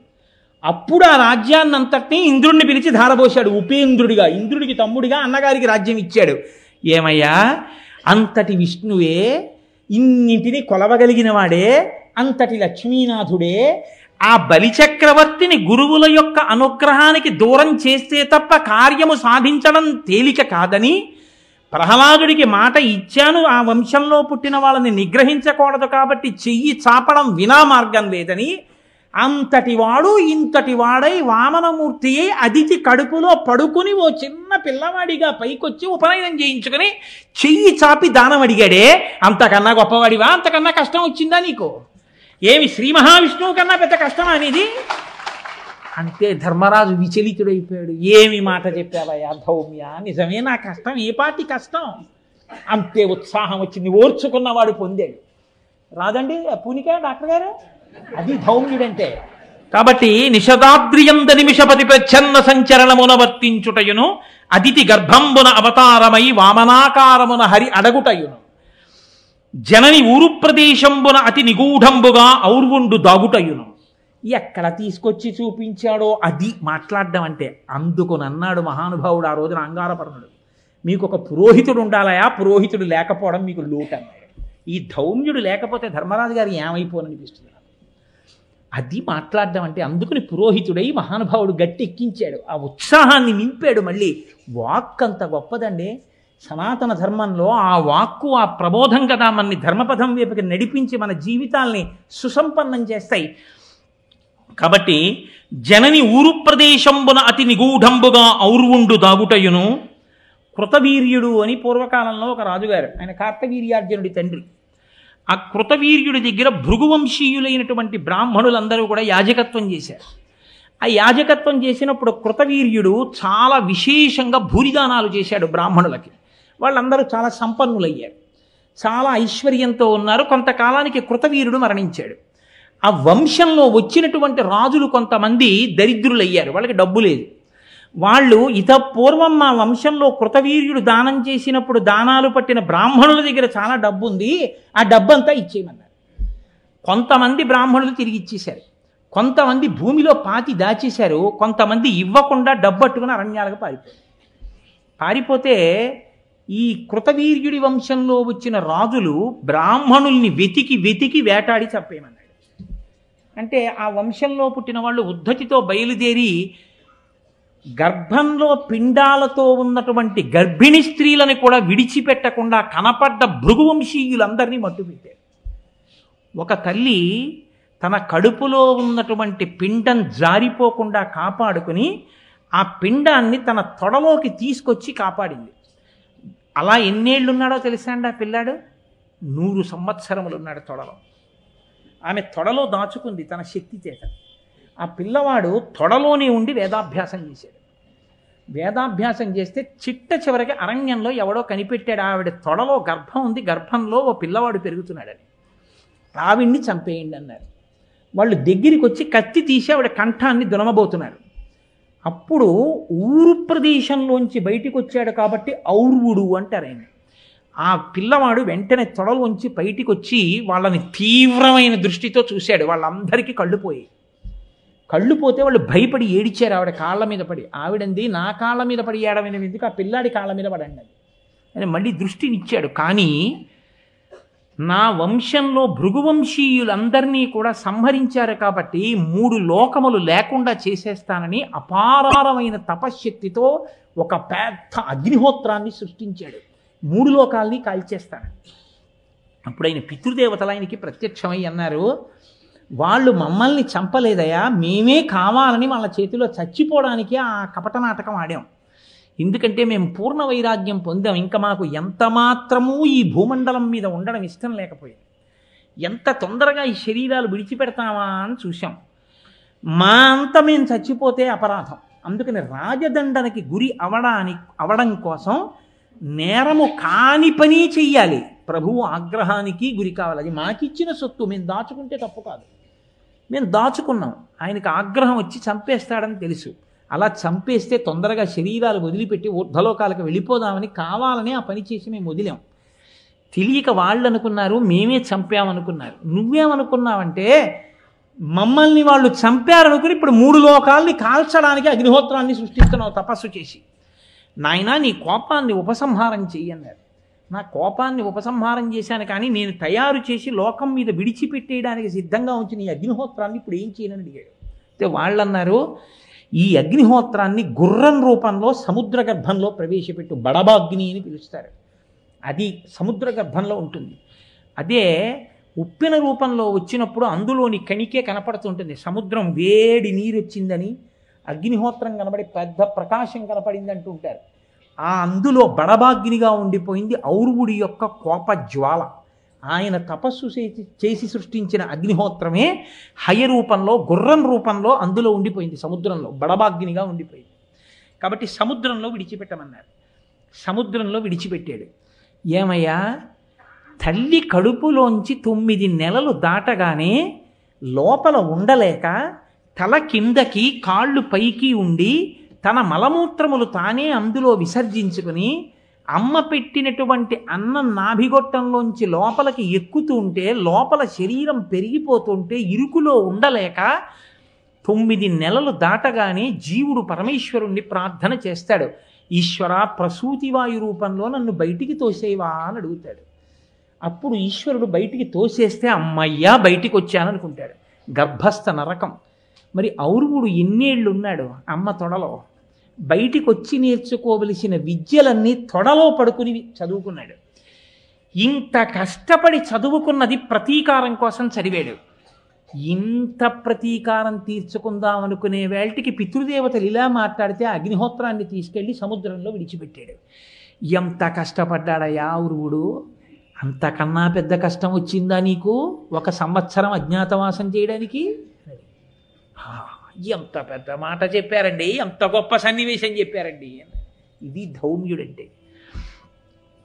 అప్పుడు ఆ రాజ్యాన్ని అంతటినీ ఇంద్రుడిని పిలిచి ధారపోశాడు. ఉపేంద్రుడిగా, ఇంద్రుడికి తమ్ముడిగా అన్నగారికి రాజ్యం ఇచ్చాడు. ఏమయ్యా, అంతటి విష్ణువే, ఇన్నింటినీ కొలవగలిగిన వాడే, అంతటి లక్ష్మీనాథుడే ఆ బలిచక్రవర్తిని గురువుల యొక్క అనుగ్రహానికి దూరం చేస్తే తప్ప కార్యము సాధించడం తేలిక కాదని ప్రహ్లాదుడికి మాట ఇచ్చాను. ఆ వంశంలో పుట్టిన వాళ్ళని నిగ్రహించకూడదు కాబట్టి చెయ్యి చాపడం వినా మార్గం లేదని అంతటి వాడు ఇంతటి వాడై వామనమూర్తి అయి అదితి కడుపులో పడుకుని ఓ చిన్న పిల్లవాడిగా పైకొచ్చి ఉపనయనం చేయించుకుని చెయ్యి చాపి దానం అడిగాడే. అంతకన్నా గొప్పవాడివా? అంతకన్నా కష్టం వచ్చిందా నీకు? ఏమి శ్రీ మహావిష్ణువు కన్నా పెద్ద కష్టమా అనేది? అంటే ధర్మరాజు విచలితుడైపోయాడు. ఏమి మాట చెప్పావయ్యా ధౌమ్య, నిజమే నా కష్టం, ఏ పాటి కష్టం? అంతే ఉత్సాహం వచ్చింది. ఓర్చుకున్నవాడు పొందాడు. రాదండి పూనిక డాక్టర్ గారు, అది ధౌమ్యుడంటే. కాబట్టి నిషదాద్రియంద నిమిషపతి ప్రచ్ఛన్న సంచరణమున వర్తించుటయును అదితి గర్భంబున అవతారమై వామనాకారమున హరి అడగుటయును జనని ఊరు ప్రదేశంబున అతి నిగూఢంబుగా ఔర్వుండు దాగుటయును. ఎక్కడ తీసుకొచ్చి చూపించాడో అది మాట్లాడడం అంటే. అందుకునన్నాడు మహానుభావుడు ఆ రోజున అంగారపర్ణుడు, మీకు ఒక పురోహితుడు ఉండాలయా, పురోహితుడు లేకపోవడం మీకు లోటు అన్నాడు. ఈ ధౌమ్యుడు లేకపోతే ధర్మరాజు గారు ఏమైపోననిపిస్తుంది. అది మాట్లాడడం అంటే. అందుకుని పురోహితుడై మహానుభావుడు గట్టి ఎక్కించాడు, ఆ ఉత్సాహాన్ని నింపాడు. మళ్ళీ వాక్ అంత గొప్పదండి సనాతన ధర్మంలో. ఆ వాక్కు, ఆ ప్రబోధం కదా మనని ధర్మపథం వైపుకి నడిపించి మన జీవితాల్ని సుసంపన్నం చేస్తాయి. కాబట్టి జనని ఊరు ప్రదేశంబున అతి నిగూఢంబుగా ఔర్వుండు దాగుటయును. కృతవీర్యుడు అని పూర్వకాలంలో ఒక రాజుగారు, ఆయన కార్తవీర్యార్జునుడి తండ్రి. ఆ కృతవీర్యుడి దగ్గర భృగువంశీయులైనటువంటి బ్రాహ్మణులందరూ కూడా యాజకత్వం చేశారు. ఆ యాజకత్వం చేసినప్పుడు కృతవీర్యుడు చాలా విశేషంగా భూరిదానాలు చేశాడు బ్రాహ్మణులకి. వాళ్ళందరూ చాలా సంపన్నులయ్యారు, చాలా ఐశ్వర్యంతో ఉన్నారు. కొంతకాలానికి కృతవీర్యుడు మరణించాడు. ఆ వంశంలో వచ్చినటువంటి రాజులు కొంతమంది దరిద్రులయ్యారు, వాళ్ళకి డబ్బు లేదు. వాళ్ళు పూర్వం మా వంశంలో కృతవీర్యుడు దానం చేసినప్పుడు దానాలు పట్టిన బ్రాహ్మణుల దగ్గర చాలా డబ్బు ఉంది, ఆ డబ్బంతా ఇచ్చేయమన్నారు. కొంతమంది బ్రాహ్మణులు తిరిగి ఇచ్చేశారు, కొంతమంది భూమిలో పాతి దాచేశారు, కొంతమంది ఇవ్వకుండా డబ్బట్టుకుని అరణ్యాలకు పారిపోతే ఈ కృతవీర్యుడి వంశంలో వచ్చిన రాజులు బ్రాహ్మణుల్ని వెతికి వెతికి వేటాడి చంపేయమన్నాడు. అంటే ఆ వంశంలో పుట్టిన వాళ్ళు ఉద్ధతితో బయలుదేరి గర్భంలో పిండాలతో ఉన్నటువంటి గర్భిణీ స్త్రీలను కూడా విడిచిపెట్టకుండా కనపడ్డ భృగువంశీయులందరినీ మట్టుపెట్టారు. ఒక తల్లి తన కడుపులో ఉన్నటువంటి పిండం జారిపోకుండా కాపాడుకుని ఆ పిండాన్ని తన తొడలోకి తీసుకొచ్చి కాపాడింది. అలా ఎన్నేళ్ళున్నాడో తెలుసా అండి ఆ పిల్లాడు? 100 సంవత్సరములు ఉన్నాడు తొడలో. ఆమె తొడలో దాచుకుంది తన శక్తి చేత. ఆ పిల్లవాడు తొడలోనే ఉండి వేదాభ్యాసం చేశాడు. వేదాభ్యాసం చేస్తే చివరికి అరణ్యంలో ఎవడో కనిపెట్టాడు, ఆవిడ తొడలో గర్భం ఉంది, గర్భంలో ఓ పిల్లవాడు పెరుగుతున్నాడని. ఆవిడ్ని చంపేయండి అన్నారు. వాళ్ళు దగ్గరికి వచ్చి కత్తి తీసి ఆవిడ కంఠాన్ని దునమబోతున్నారు. అప్పుడు ఊరు ప్రదేశంలోంచి బయటికి వచ్చాడు కాబట్టి ఔర్వుడు అంటారు ఆయన. ఆ పిల్లవాడు వెంటనే తొడలోంచి బయటికి వచ్చి వాళ్ళని తీవ్రమైన దృష్టితో చూశాడు. వాళ్ళందరికీ కళ్ళు పోయి, కళ్ళు పోతే వాళ్ళు భయపడి ఏడిచారు ఆవిడ కాళ్ళ మీద పడి. ఆవిడంది, నా కాళ్ళ మీద పడి ఏడమైన ఎందుకు, ఆ పిల్లాడి కాళ్ళ మీద పడండి అని మళ్ళీ దృష్టినిచ్చాడు. కానీ నా వంశంలో భృగువంశీయులందరినీ కూడా సంహరించారు కాబట్టి 3 లోకములు లేకుండా చేసేస్తానని అపారమైన తపశ్శక్తితో ఒక పెద్ద అగ్నిహోత్రాన్ని సృష్టించాడు. 3 లోకాల్ని కాల్చేస్తాడు. అప్పుడు ఆయన పితృదేవతలు ఆయనకి ప్రత్యక్షమై అన్నారు, వాళ్ళు మమ్మల్ని చంపలేదయా, మేమే కావాలని వాళ్ళ చేతిలో చచ్చిపోవడానికి ఆ కపట నాటకం ఆడాం. ఎందుకంటే మేము పూర్ణ వైరాగ్యం పొందాం. ఇంకా మాకు ఎంత మాత్రమూ ఈ భూమండలం మీద ఉండడం ఇష్టం లేకపోయింది. ఎంత తొందరగా ఈ శరీరాలు విడిచిపెడతామా అని చూసాం. మా అంత మేము చచ్చిపోతే అపరాధం. అందుకని రాజదండనకి గురి అవడం కోసం నేరము కాని పని చెయ్యాలి. ప్రభువు ఆగ్రహానికి గురి కావాలి. అది మాకిచ్చిన సొత్తు, మేము దాచుకుంటే తప్పు కాదు. మేము దాచుకున్నాం, ఆయనకు ఆగ్రహం వచ్చి చంపేస్తాడని తెలుసు. అలా చంపేస్తే తొందరగా శరీరాలు వదిలిపెట్టి ఊర్ధ్వలోకాలకు వెళ్ళిపోదామని కావాలని ఆ పని చేసి మేము వదిలాం. తెలియక వాళ్ళు అనుకున్నారు మేమే చంపామనుకున్నారు. నువ్వేమనుకున్నావంటే మమ్మల్ని వాళ్ళు చంపారనుకుని ఇప్పుడు 3 లోకాల్ని కాల్చడానికి అగ్నిహోత్రాన్ని సృష్టిస్తున్నావు తపస్సు చేసి. నాయనా, నీ కోపాన్ని ఉపసంహారం చెయ్యన్నారు. నా కోపాన్ని ఉపసంహారం చేశాను, కానీ నేను తయారు చేసి లోకం మీద విడిచిపెట్టేయడానికి సిద్ధంగా ఉంచి నీ అగ్నిహోత్రాన్ని ఇప్పుడు ఏం చేయనని అడిగాడు. అయితే వాళ్ళన్నారు, ఈ అగ్నిహోత్రాన్ని గుర్రం రూపంలో సముద్ర గర్భంలో ప్రవేశపెట్టు, బడబాగ్ని అని పిలుస్తారు. అది సముద్ర గర్భంలో ఉంటుంది. అదే ఉప్పెన రూపంలో వచ్చినప్పుడు అందులోని కణికే కనపడుతుంటుంది. సముద్రం వేడి నీరు వచ్చిందని, అగ్నిహోత్రం కనబడి పెద్ద ప్రకాశం కనపడింది అంటూ ఉంటారు. ఆ అందులో బడబాగ్నిగా ఉండిపోయింది ఔర్వుడి యొక్క కోప జ్వాల. ఆయన తపస్సు చేసి సృష్టించిన అగ్నిహోత్రమే హయ రూపంలో, గుర్రం రూపంలో అందులో ఉండిపోయింది. సముద్రంలో బడబాగ్నిగా ఉండిపోయింది. కాబట్టి సముద్రంలో విడిచిపెట్టమన్నారు. సముద్రంలో విడిచిపెట్టాడు. ఏమయ్యా, తల్లి కడుపులోంచి 9 నెలలు దాటగానే లోపల ఉండలేక తల కిందకి కాళ్ళు పైకి ఉండి తన మలమూత్రములు తానే అందులో విసర్జించుకుని అమ్మ పెట్టినటువంటి అన్నం నాభిగొట్టంలోంచి లోపలికి ఎక్కుతూ ఉంటే లోపల శరీరం పెరిగిపోతుంటే ఇరుకులో ఉండలేక 9 నెలలు దాటగానే జీవుడు పరమేశ్వరుణ్ణి ప్రార్థన చేస్తాడు. ఈశ్వర, ప్రసూతివాయు రూపంలో నన్ను బయటికి తోసేవా అని అడుగుతాడు. అప్పుడు ఈశ్వరుడు బయటికి తోసేస్తే అమ్మయ్యా బయటికి వచ్చాననుకుంటాడు. గర్భస్థ నరకం. మరి ఔర్వుడు ఎన్నేళ్ళు ఉన్నాడు అమ్మ తొడలో? బయటికి వచ్చి నేర్చుకోవలసిన విద్యలన్నీ తొడలో పడుకుని చదువుకున్నాడు. ఇంత కష్టపడి చదువుకున్నది ప్రతీకారం కోసం చదివాడు. ఇంత ప్రతీకారం తీర్చుకుందామనుకునే వేళటికి పితృదేవతలు ఇలా మాట్లాడితే అగ్నిహోత్రాన్ని తీసుకెళ్ళి సముద్రంలో విడిచిపెట్టాడు. ఎంత కష్టపడ్డాడయ్యా ఔర్వుడు! అంతకన్నా పెద్ద కష్టం వచ్చిందా నీకు 1 సంవత్సరం అజ్ఞాతవాసం చేయడానికి? ఎంత పెద్ద మాట చెప్పారండి, ఎంత గొప్ప సన్నివేశం చెప్పారండి. ఇది ధౌమ్యుడంటే.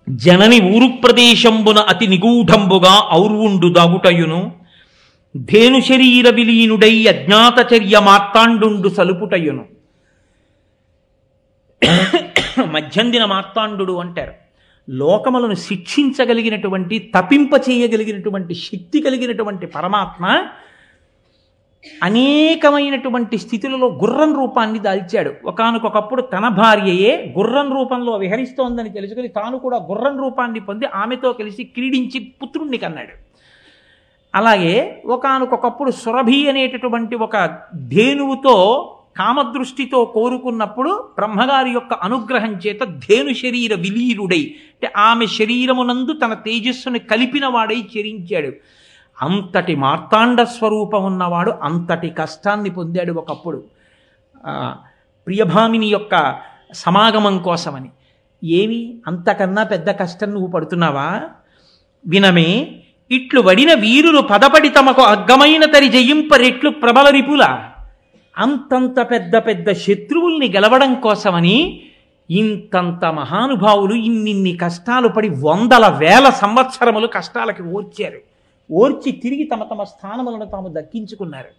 జనని ఊరు ప్రదేశంబున అతి నిగూఢంబుగా ఔర్వుండు దాగుటయును, ధేను శరీర విలీనుడై అజ్ఞాతచర్య మార్తాండు సలుపుటయును. మధ్యందిన మార్తాండు అంటారు. లోకములను శిక్షించగలిగినటువంటి, తపింప చేయగలిగినటువంటి శక్తి కలిగినటువంటి పరమాత్మ అనేకమైనటువంటి స్థితులలో గుర్రం రూపాన్ని దాల్చాడు. ఒకానొకప్పుడు తన భార్యయే గుర్రం రూపంలో విహరిస్తోందని తెలుసుకుని తాను కూడా గుర్రం రూపాన్ని పొంది ఆమెతో కలిసి క్రీడించి పుత్రుణ్ణి కన్నాడు. అలాగే ఒకానొకప్పుడు సురభి అనేటటువంటి ఒక ధేనువుతో కామదృష్టితో కోరుకున్నప్పుడు బ్రహ్మగారి యొక్క అనుగ్రహం చేత ధేను శరీర విలీనుడై, అంటే ఆమె శరీరమునందు తన తేజస్సుని కలిపిన వాడై చరించాడు. అంతటి మార్తాండ స్వరూపం ఉన్నవాడు అంతటి కష్టాన్ని పొందాడు ఒకప్పుడు. ప్రియభామిని యొక్క సమాగమం కోసమని. ఏమి అంతకన్నా పెద్ద కష్టం నువ్వు పడుతున్నావా? వినమే, ఇట్లు వడిన వీరులు పదపడి తమకు అగ్గమైన తరి జయింపరెట్లు ప్రబల రిపుల. అంతంత పెద్ద పెద్ద శత్రువుల్ని గెలవడం కోసమని ఇంతంత మహానుభావులు ఇన్నిన్ని కష్టాలు పడి 100,000 సంవత్సరములు కష్టాలకి ఓర్చారు. ఓర్చి తిరిగి తమ తమ స్థానములను తాము దక్కించుకున్నారు.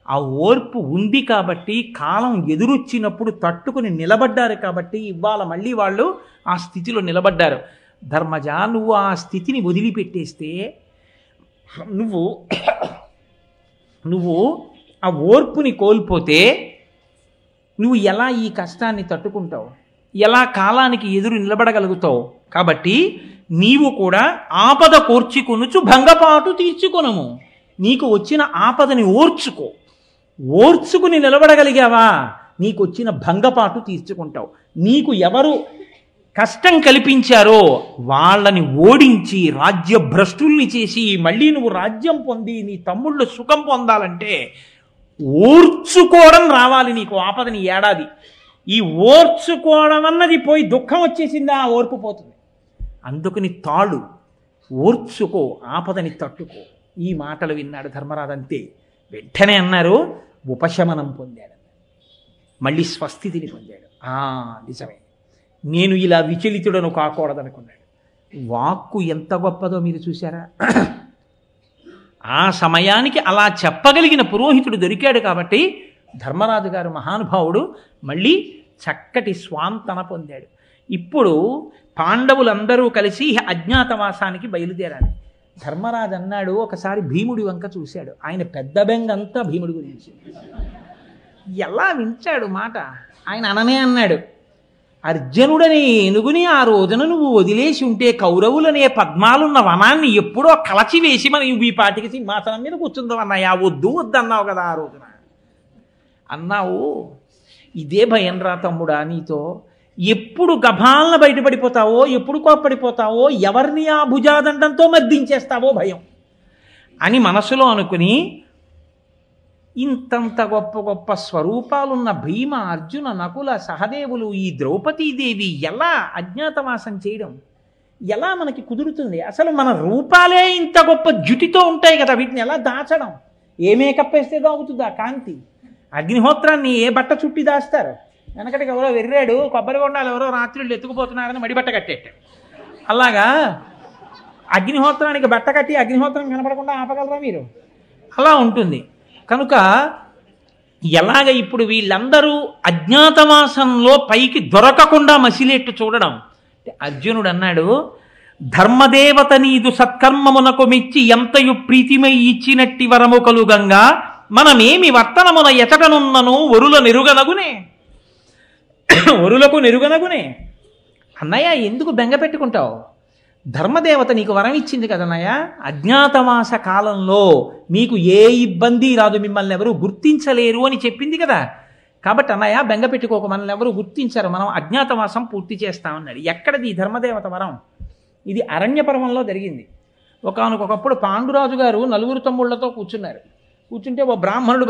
ఆ ఓర్పు ఉంది కాబట్టి, కాలం ఎదురొచ్చినప్పుడు తట్టుకుని నిలబడ్డారు కాబట్టి ఇవాళ మళ్ళీ వాళ్ళు ఆ స్థితిలో నిలబడ్డారు. ధర్మజ, నువ్వు ఆ స్థితిని వదిలిపెట్టేస్తే, నువ్వు ఆ ఓర్పుని కోల్పోతే నువ్వు ఎలా ఈ కష్టాన్ని తట్టుకుంటావు? ఎలా కాలానికి ఎదురు నిలబడగలుగుతావు? కాబట్టి నీవు కూడా ఆపద కోర్చుకొనుచు భంగపాటు తీర్చుకొనము. నీకు వచ్చిన ఆపదని ఓర్చుకుని నిలబడగలిగావా, నీకు వచ్చిన భంగపాటు తీర్చుకుంటావు. నీకు ఎవరు కష్టం కల్పించారో వాళ్ళని ఓడించి రాజ్యభ్రష్టుల్ని చేసి మళ్ళీ నువ్వు రాజ్యం పొంది నీ తమ్ముళ్ళు సుఖం పొందాలంటే ఓర్చుకోవడం రావాలి నీకు. ఆపదని ఏడాది ఈ ఓర్చుకోవడం అన్నది పోయి దుఃఖం వచ్చేసిందా, ఆ ఓర్పు పోతుంది. అందుకని తాళు, ఓర్చుకో, ఆపదని తట్టుకో. ఈ మాటలు విన్నాడు ధర్మరాజు. అంతే, వెంటనే అన్నారు ఉపశమనం పొందాడు, మళ్ళీ స్వస్థితిని పొందాడు. నిజమే, నేను ఇలా విచలితుడను కాకూడదనుకున్నాడు. వాక్కు ఎంత గొప్పదో మీరు చూశారా? ఆ సమయానికి అలా చెప్పగలిగిన పురోహితుడు దొరికాడు కాబట్టి ధర్మరాజు గారు మహానుభావుడు మళ్ళీ చక్కటి స్వాంతన పొందాడు. ఇప్పుడు పాండవులందరూ కలిసి అజ్ఞాతవాసానికి బయలుదేరాలి. ధర్మరాజు అన్నాడు, ఒకసారి భీముడి వంక చూశాడు. ఆయన పెద్ద బెంగంతా భీముడి గురించి. ఎలా వింటాడు మాట? ఆయన అననే అన్నాడు, అర్జునుడనే ఏనుగుని ఆ రోజున నువ్వు వదిలేసి ఉంటే కౌరవులనే పద్మాలున్న వనాన్ని ఎప్పుడో కలచివేసి మనం ఈ పాటికి సింహాసనం మీద కూర్చుందాం అన్నాయా? వద్దు అన్నావు కదా ఆ రోజున. అన్నావు, ఇదే భయం రా తమ్ముడా నీతో. ఎప్పుడు గభాలన బయటపడిపోతావో, ఎప్పుడు కోప్పడిపోతావో, ఎవరిని ఆ భుజాదండంతో మద్దించేస్తావో భయం అని మనసులో అనుకుని, ఇంతంత గొప్ప గొప్ప స్వరూపాలున్న భీమ, అర్జున, నకుల, సహదేవులు, ఈ ద్రౌపదీదేవి ఎలా అజ్ఞాతవాసం చేయడం ఎలా మనకి కుదురుతుంది? అసలు మన రూపాలే ఇంత గొప్ప జుటితో ఉంటాయి కదా, వీటిని ఎలా దాచడం? ఏ మేకప్ వేస్తే దాగుతుందా కాంతి? అగ్నిహోత్రాన్ని ఏ బట్ట చుట్టి దాస్తారు? వెనకటికి ఎవరో వెర్రాడు, కొబ్బరి కొండాలు ఎవరో రాత్రులు ఎత్తుకుపోతున్నారని మడిబట్ట కట్టేట. అలాగా అగ్నిహోత్రానికి బట్ట కట్టి అగ్నిహోత్రం కనపడకుండా ఆపగలరా మీరు? అలా ఉంటుంది. కనుక ఎలాగ ఇప్పుడు వీళ్ళందరూ అజ్ఞాతవాసంలో పైకి దొరకకుండా మసిలేట్టు చూడడం. అర్జునుడు అన్నాడు, ధర్మదేవత నీదు సత్కర్మమునకు మెచ్చి ఎంతయు ప్రీతిమై ఇచ్చినట్టి వరము కలుగంగా మనమేమి వర్తనమున ఎచటనున్నను వరులకు నెరుగనగునే. అన్నయ్య, ఎందుకు బెంగ పెట్టుకుంటావు? ధర్మదేవత నీకు వరం ఇచ్చింది కదన్నయ్య. అజ్ఞాతవాస కాలంలో మీకు ఏ ఇబ్బంది రాదు, మిమ్మల్ని ఎవరు గుర్తించలేరు అని చెప్పింది కదా. కాబట్టి అన్నయ్య బెంగ పెట్టుకోక, మనల్ని ఎవరు గుర్తించరు, మనం అజ్ఞాతవాసం పూర్తి చేస్తామన్నాడు. ఎక్కడిది ఈ ధర్మదేవత వరం? ఇది అరణ్యపర్వంలో జరిగింది. ఒకానొకప్పుడు పాండురాజు గారు 4 తమ్ముళ్లతో కూర్చుంటే ఓ బ్రాహ్మణుడు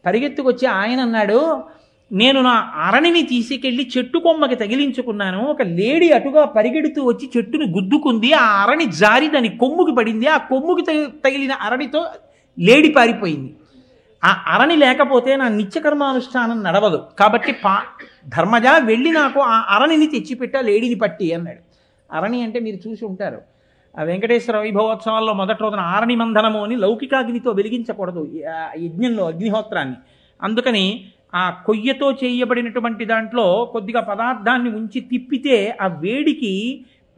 పరిగెత్తుకొచ్చి ఆయన అన్నాడు, నేను నా అరణిని తీసుకెళ్లి చెట్టు కొమ్మకి తగిలించుకున్నాను. ఒక లేడీ అటుగా పరిగెడుతూ వచ్చి చెట్టుని గుద్దుకుంది. ఆ అరణి జారి దాని కొమ్ముకి పడింది. ఆ కొమ్ముకి తగిలిన అరణితో లేడీ పారిపోయింది. ఆ అరణి లేకపోతే నా నిత్యకర్మానుష్ఠానం నడవదు. కాబట్టి ధర్మజ వెళ్ళి నాకు ఆ అరణిని తెచ్చిపెట్టా, లేడీని పట్టి అన్నాడు. అరణి అంటే మీరు చూసి ఉంటారు, ఆ వెంకటేశ్వర వైభవోత్సవాల్లో మొదటి రోజున ఆరణి మంధనము అని లౌకికాగ్నితో వెలిగించకూడదు యజ్ఞంలో అగ్నిహోత్రాన్ని. అందుకని ఆ కొయ్యతో చేయబడినటువంటి దాంట్లో కొద్దిగా పదార్థాన్ని ఉంచి తిప్పితే ఆ వేడికి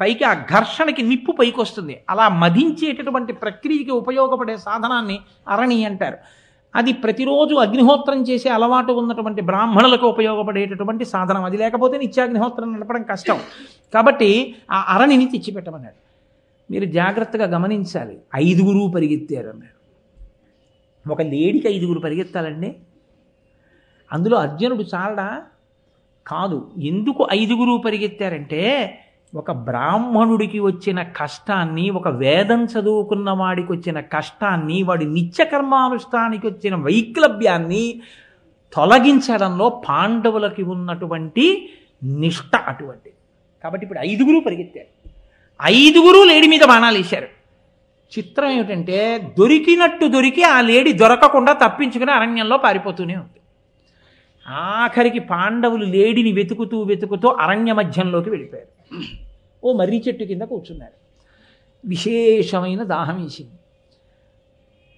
పైకి ఆ ఘర్షణకి నిప్పు పైకి వస్తుంది. అలా మధించేటటువంటి ప్రక్రియకి ఉపయోగపడే సాధనాన్ని అరణి అంటారు. అది ప్రతిరోజు అగ్నిహోత్రం చేసే అలవాటు ఉన్నటువంటి బ్రాహ్మణులకు ఉపయోగపడేటటువంటి సాధనం. అది లేకపోతే నిత్యాగ్నిహోత్రం నడపడం కష్టం. కాబట్టి ఆ అరణిని తెచ్చిపెట్టమన్నాడు. మీరు జాగ్రత్తగా గమనించాలి. 5 పరిగెత్తారు అన్నాడు. ఒక లేడీకి 5 పరిగెత్తాలండి. అందులో అర్జునుడు చాలడా? కాదు. ఎందుకు 5 పరిగెత్తారంటే, ఒక బ్రాహ్మణుడికి వచ్చిన కష్టాన్ని, ఒక వేదం చదువుకున్న వాడికి వచ్చిన కష్టాన్ని, వాడి నిత్యకర్మానుష్ఠానికి వచ్చిన వైక్లభ్యాన్ని తొలగించడంలో పాండవులకి ఉన్నటువంటి నిష్ఠ అటువంటిది. కాబట్టి ఇప్పుడు 5గురు పరిగెత్తారు. 5గురు లేడి మీద బాణాలు వేశారు. చిత్రం ఏమిటంటే దొరికినట్టు దొరికి ఆ లేడి దొరకకుండా తప్పించుకుని అరణ్యంలో పారిపోతూనే ఉంది. ఆఖరికి పాండవులు లేడిని వెతుకుతూ వెతుకుతూ అరణ్య మధ్యంలోకి వెళ్ళిపోయారు. ఓ మర్రి చెట్టు కింద కూర్చున్నారు. విశేషమైన దాహం వేసింది.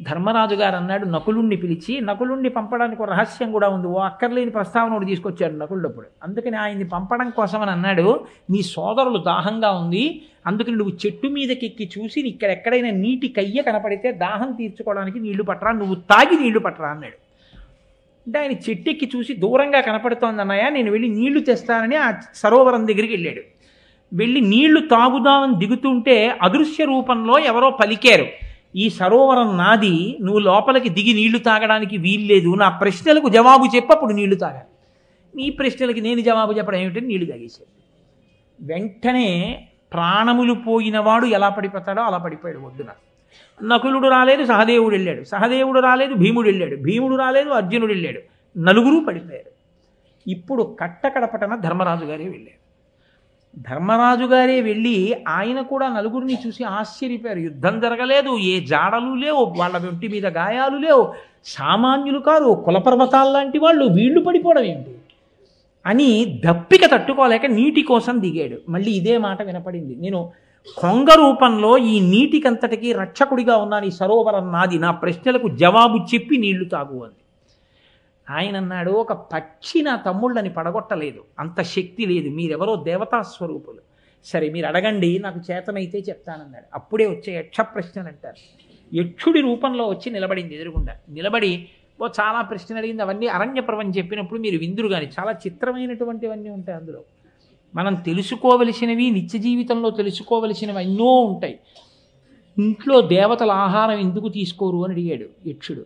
ధర్మరాజు గారు అన్నాడు నకులుణ్ణి పిలిచి, నకులుణ్ణి పంపడానికి ఒక రహస్యం కూడా ఉంది. ఓ అక్కర్లేని ప్రస్తావన ఒకటి తీసుకొచ్చాడు నకులుడప్పుడు. అందుకని ఆయన్ని పంపడం కోసమని అన్నాడు, నీ సోదరులు దాహంగా ఉంది, అందుకని నువ్వు చెట్టు మీదకెక్కి చూసి ఇక్కడెక్కడైనా నీటి కయ్య కనపడితే దాహం తీర్చుకోవడానికి నీళ్లు పట్టరా, నువ్వు తాగి నీళ్లు పట్టరా అన్నాడు. అంటే ఆయన చెట్టెక్కి చూసి దూరంగా కనపడుతోంది అన్నయ్య, నేను వెళ్ళి నీళ్లు తెస్తానని ఆ సరోవరం దగ్గరికి వెళ్ళాడు. వెళ్ళి నీళ్లు తాగుదామని దిగుతుంటే అదృశ్య రూపంలో ఎవరో పలికారు, ఈ సరోవరం నాది, నువ్వు లోపలికి దిగి నీళ్లు తాగడానికి వీల్లేదు, నా ప్రశ్నలకు జవాబు చెప్పి అప్పుడు నీళ్లు తాగాలి. నీ ప్రశ్నలకి నేను జవాబు చెప్పడం ఏమిటని నీళ్లు తాగేశాడు. వెంటనే ప్రాణములు పోయినవాడు ఎలా పడిపోతాడో అలా పడిపోయాడు ఒడ్డున. నకులుడు రాలేదు, సహదేవుడు వెళ్ళాడు, సహదేవుడు రాలేదు, భీముడు వెళ్ళాడు, భీముడు రాలేదు, అర్జునుడు వెళ్ళాడు, 4 పడిపోయారు. ఇప్పుడు కట్టకడపటన ధర్మరాజు గారే వెళ్ళారు. ధర్మరాజు గారే వెళ్ళి ఆయన కూడా 4 చూసి ఆశ్చర్యపోయారు. యుద్ధం జరగలేదు, ఏ జాడలు లేవు, వాళ్ళ ఒంటి మీద గాయాలు లేవు, సామాన్యులు కాదు, కులపర్వతాల లాంటి వాళ్ళు, వీళ్ళు పడిపోవడం ఏమిటి అని దప్పిక తట్టుకోలేక నీటి కోసం దిగాడు. మళ్ళీ ఇదే మాట వినపడింది, నేను కొంగ రూపంలో ఈ నీటికంతటికి రక్షకుడిగా ఉన్నాను, ఈ సరోవరం నాది, నా ప్రశ్నలకు జవాబు చెప్పి నీళ్లు తాగు అంది. ఆయన అన్నాడు, ఒక పక్షి నా తమ్ముళ్ళని పడగొట్టలేదు, అంత శక్తి లేదు, మీరెవరో దేవతా స్వరూపులు, సరే మీరు అడగండి, నాకు చేతనైతే చెప్తానన్నాడు. అప్పుడే వచ్చే యక్ష ప్రశ్నలు అంటారు. యక్షుడి రూపంలో వచ్చి నిలబడింది ఎదురుగుండా. నిలబడి ఓ చాలా ప్రశ్నలు అడిగింది. అవన్నీ అరణ్యపర్వం చెప్పినప్పుడు మీరు విందురు కానీ చాలా చిత్రమైనటువంటివన్నీ ఉంటాయి అందులో. మనం తెలుసుకోవలసినవి, నిత్య జీవితంలో తెలుసుకోవలసినవి ఎన్నో ఉంటాయి. ఇంట్లో దేవతల ఆహారం ఎందుకు తీసుకోరు అని అడిగాడు యక్షుడు.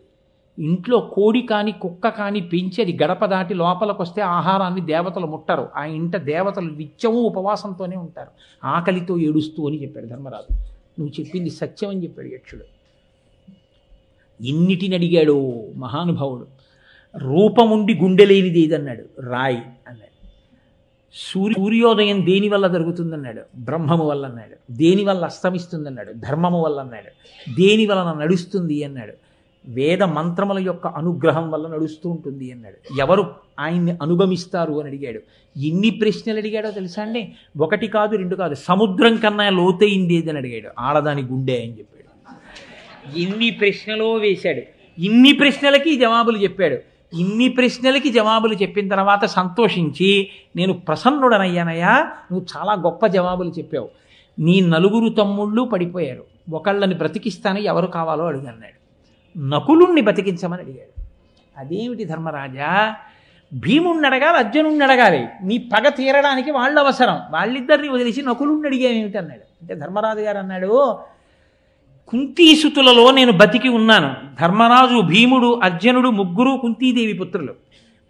ఇంట్లో కోడి కానీ కుక్క కానీ పెంచి అది గడప దాటి లోపలికి వస్తే ఆహారాన్ని దేవతలు ముట్టరు, ఆ ఇంట దేవతలు నిత్యము ఉపవాసంతోనే ఉంటారు, ఆకలితో ఏడుస్తూ అని చెప్పాడు ధర్మరాజు. నువ్వు చెప్పింది సత్యం అని చెప్పాడు యక్షుడు. ఎన్నిటిని అడిగాడు మహానుభావుడు. రూపముండి గుండె లేనిది ఏదన్నాడు, రాయి అన్నాడు. సూర్యోదయం దేని వల్ల జరుగుతుందన్నాడు, బ్రహ్మము వల్ల అన్నాడు. దేని వల్ల అస్తమిస్తుందన్నాడు, ధర్మము వల్ల అన్నాడు. దేని వలన నడుస్తుంది అన్నాడు, వేద మంత్రముల యొక్క అనుగ్రహం వల్ల నడుస్తూ ఉంటుంది అన్నాడు. ఎవరు ఆయన్ని అనుగమిస్తారు అని అడిగాడు. ఎన్ని ప్రశ్నలు అడిగాడో తెలుసా అండి? 1 కాదు 2 కాదు, సముద్రం కన్నా లోతైంది ఏదని అడిగాడు. ఆడదాని గుండె అని చెప్పాడు. ఎన్ని ప్రశ్నలో వేశాడు. ఇన్ని ప్రశ్నలకి జవాబులు చెప్పాడు. ఇన్ని ప్రశ్నలకి జవాబులు చెప్పిన తర్వాత సంతోషించి, నేను ప్రసన్నుడనయ్యానయ్యా, నువ్వు చాలా గొప్ప జవాబులు చెప్పావు, నీ 4 తమ్ముళ్ళు పడిపోయారు, ఒకళ్ళని బ్రతికిస్తాను, ఎవరు కావాలో అడిగన్నాడు. నకులుణ్ణి బతికించమని అడిగాడు. అదేమిటి ధర్మరాజా, భీముణ్ణి అడగాలి, అర్జునుణ్ణి అడగాలి, నీ పగ తీరడానికి వాళ్ళు అవసరం, వాళ్ళిద్దరిని వదిలేసి నకులుణ్ణి అడిగేమిటి అన్నాడు. అంటే ధర్మరాజు గారు అన్నాడు, కుంతీసుతులలో నేను బతికి ఉన్నాను. ధర్మరాజు, భీముడు, అర్జునుడు 3 కుంతీదేవి పుత్రులు.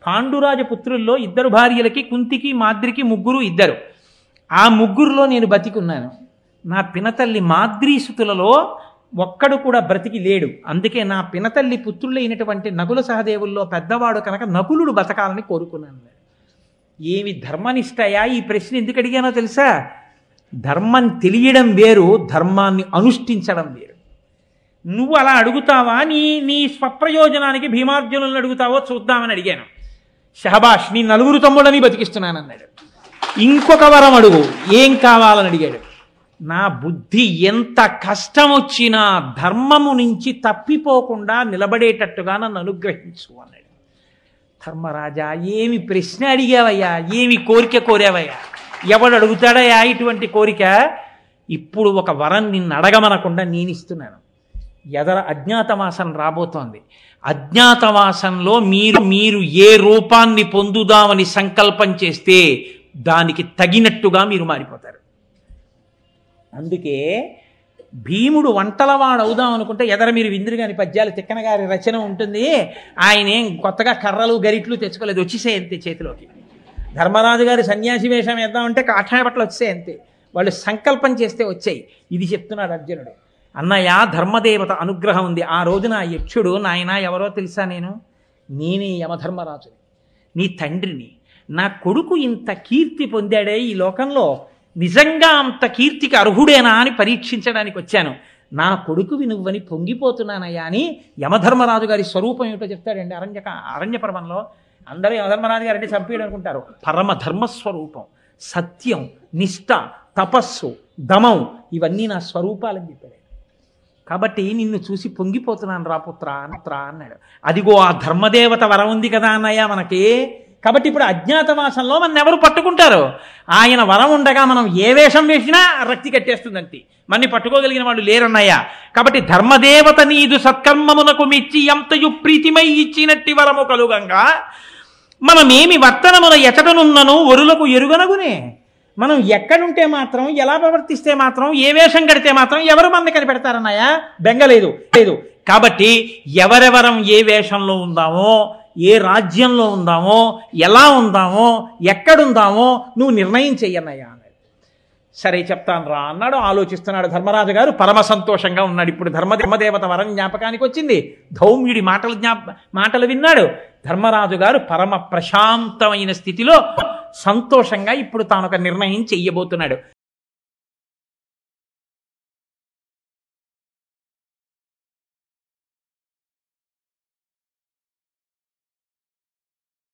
పాండురాజ పుత్రుల్లో 2 భార్యలకి, కుంతికి మాద్రికి 3 ఇద్దరు. ఆ 3లో నేను బతికి ఉన్నాను. నా పినతల్లి మాద్రీసుతులలో ఒక్కడు కూడా బ్రతికి లేడు. అందుకే నా పినతల్లి పుత్రులైనటువంటి నకుల సహదేవుల్లో పెద్దవాడు కనుక నకులుడు బతకాలని కోరుకున్నాను. ఏమి ధర్మనిష్టయా? ఈ ప్రశ్న ఎందుకు అడిగానో తెలుసా? ధర్మం తెలియడం వేరు, ధర్మాన్ని అనుష్ఠించడం వేరు. నువ్వు అలా అడుగుతావా, నీ స్వప్రయోజనానికి భీమార్జునులను అడుగుతావో చూద్దామని అడిగాను. షహబాష్, నీ 4 తమ్ముళ్ళని బతికిస్తున్నానన్నాడు. ఇంకొక వరం అడుగు, ఏం కావాలని అడిగాడు. నా బుద్ధి ఎంత కష్టం వచ్చినా ధర్మము నుంచి తప్పిపోకుండా నిలబడేటట్టుగా నన్ను అనుగ్రహించు అన్నాడు. ధర్మరాజా, ఏమి ప్రశ్న అడిగావయ్యా, ఏమి కోరిక కోరావయ్యా, ఎవడు అడుగుతాడయ్యా ఇటువంటి కోరిక? ఇప్పుడు ఒక వరం నిన్ను అడగమనకుండా నేను ఇస్తున్నాను. ఎదర అజ్ఞాతవాసం రాబోతోంది. అజ్ఞాతవాసంలో మీరు ఏ రూపాన్ని పొందుదామని సంకల్పం చేస్తే దానికి తగినట్టుగా మీరు మారిపోతారు. అందుకే భీముడు వంటలవాడు అవుదాం అనుకుంటే ఎదర మీరు విందురుగాని పద్యాలు తిక్కన గారి రచన ఉంటుంది. ఆయనేం కొత్తగా కర్రలు గరిట్లు తెచ్చుకోలేదు, వచ్చేసాయి అంతే చేతిలోకి. ధర్మరాజు గారి సన్యాసి వేషం వేద్దామంటే కాషాయ బట్టలు వచ్చాయి అంతే. వాళ్ళు సంకల్పం చేస్తే వచ్చాయి. ఇది చెప్తున్నాడు అర్జునుడు. అన్నయ్య, ధర్మదేవత అనుగ్రహం ఉంది. ఆ రోజున యక్షుడు, నాయన ఎవరో తెలుసా, నేను నేనే యమధర్మరాజుని, నీ తండ్రిని. నా కొడుకు ఇంత కీర్తి పొందాడే ఈ లోకంలో, నిజంగా అంత కీర్తికి అర్హుడేనా అని పరీక్షించడానికి వచ్చాను. నా కొడుకువి నువ్వని పొంగిపోతున్నానయ్యా అని యమధర్మరాజు గారి స్వరూపం ఏమిటో చెప్తాడండి అరణ్య పర్వంలో. అందరూ యమధర్మరాజు గారంటే చంపేయడం అనుకుంటారు. పరమ ధర్మస్వరూపం, సత్యం, నిష్ఠ, తపస్సు, దమం, ఇవన్నీ నా స్వరూపాలని చెప్పాడు. కాబట్టి నిన్ను చూసి పొంగిపోతున్నాను రా పుత్ర అన్నాడు. అదిగో ఆ ధర్మదేవత వరం ఉంది కదా అన్నయ్య మనకి. కాబట్టి ఇప్పుడు అజ్ఞాతవాసంలో మన ఎవరు పట్టుకుంటారు? ఆయన వరం ఉండగా మనం ఏ వేషం వేసినా రక్తి కట్టేస్తుందంతే. మనని పట్టుకోగలిగిన వాళ్ళు లేరన్నయ్య. కాబట్టి ధర్మదేవత నీదు సత్కర్మమునకు మెచ్చి ఎంతయు ప్రీతిమై ఇచ్చినట్టి వరము కలుగంగా మనమేమి వర్తనమున ఎచటనున్నను ఒరులకు ఎరుగనగునే. మనం ఎక్కడుంటే మాత్రం, ఎలా ప్రవర్తిస్తే మాత్రం, ఏ వేషం కడితే మాత్రం ఎవరు మనని కనిపెడతారన్నయ్య? బెంగలేదు లేదు. కాబట్టి ఎవరెవరం ఏ వేషంలో ఉందామో, ఏ రాజ్యంలో ఉందామో, ఎలా ఉందామో, ఎక్కడుందామో నువ్వు నిర్ణయం చెయ్యన్నయ్యా అన్నాడు. సరే చెప్తాను రా అన్నాడు. ఆలోచిస్తున్నాడు ధర్మరాజు గారు. పరమ సంతోషంగా ఉన్నాడు. ఇప్పుడు ధర్మదేవత వరం జ్ఞాపకానికి వచ్చింది. ధౌమ్యుడి మాటలు విన్నాడు. ధర్మరాజు గారు పరమ ప్రశాంతమైన స్థితిలో సంతోషంగా ఇప్పుడు తాను ఒక నిర్ణయం చెయ్యబోతున్నాడు.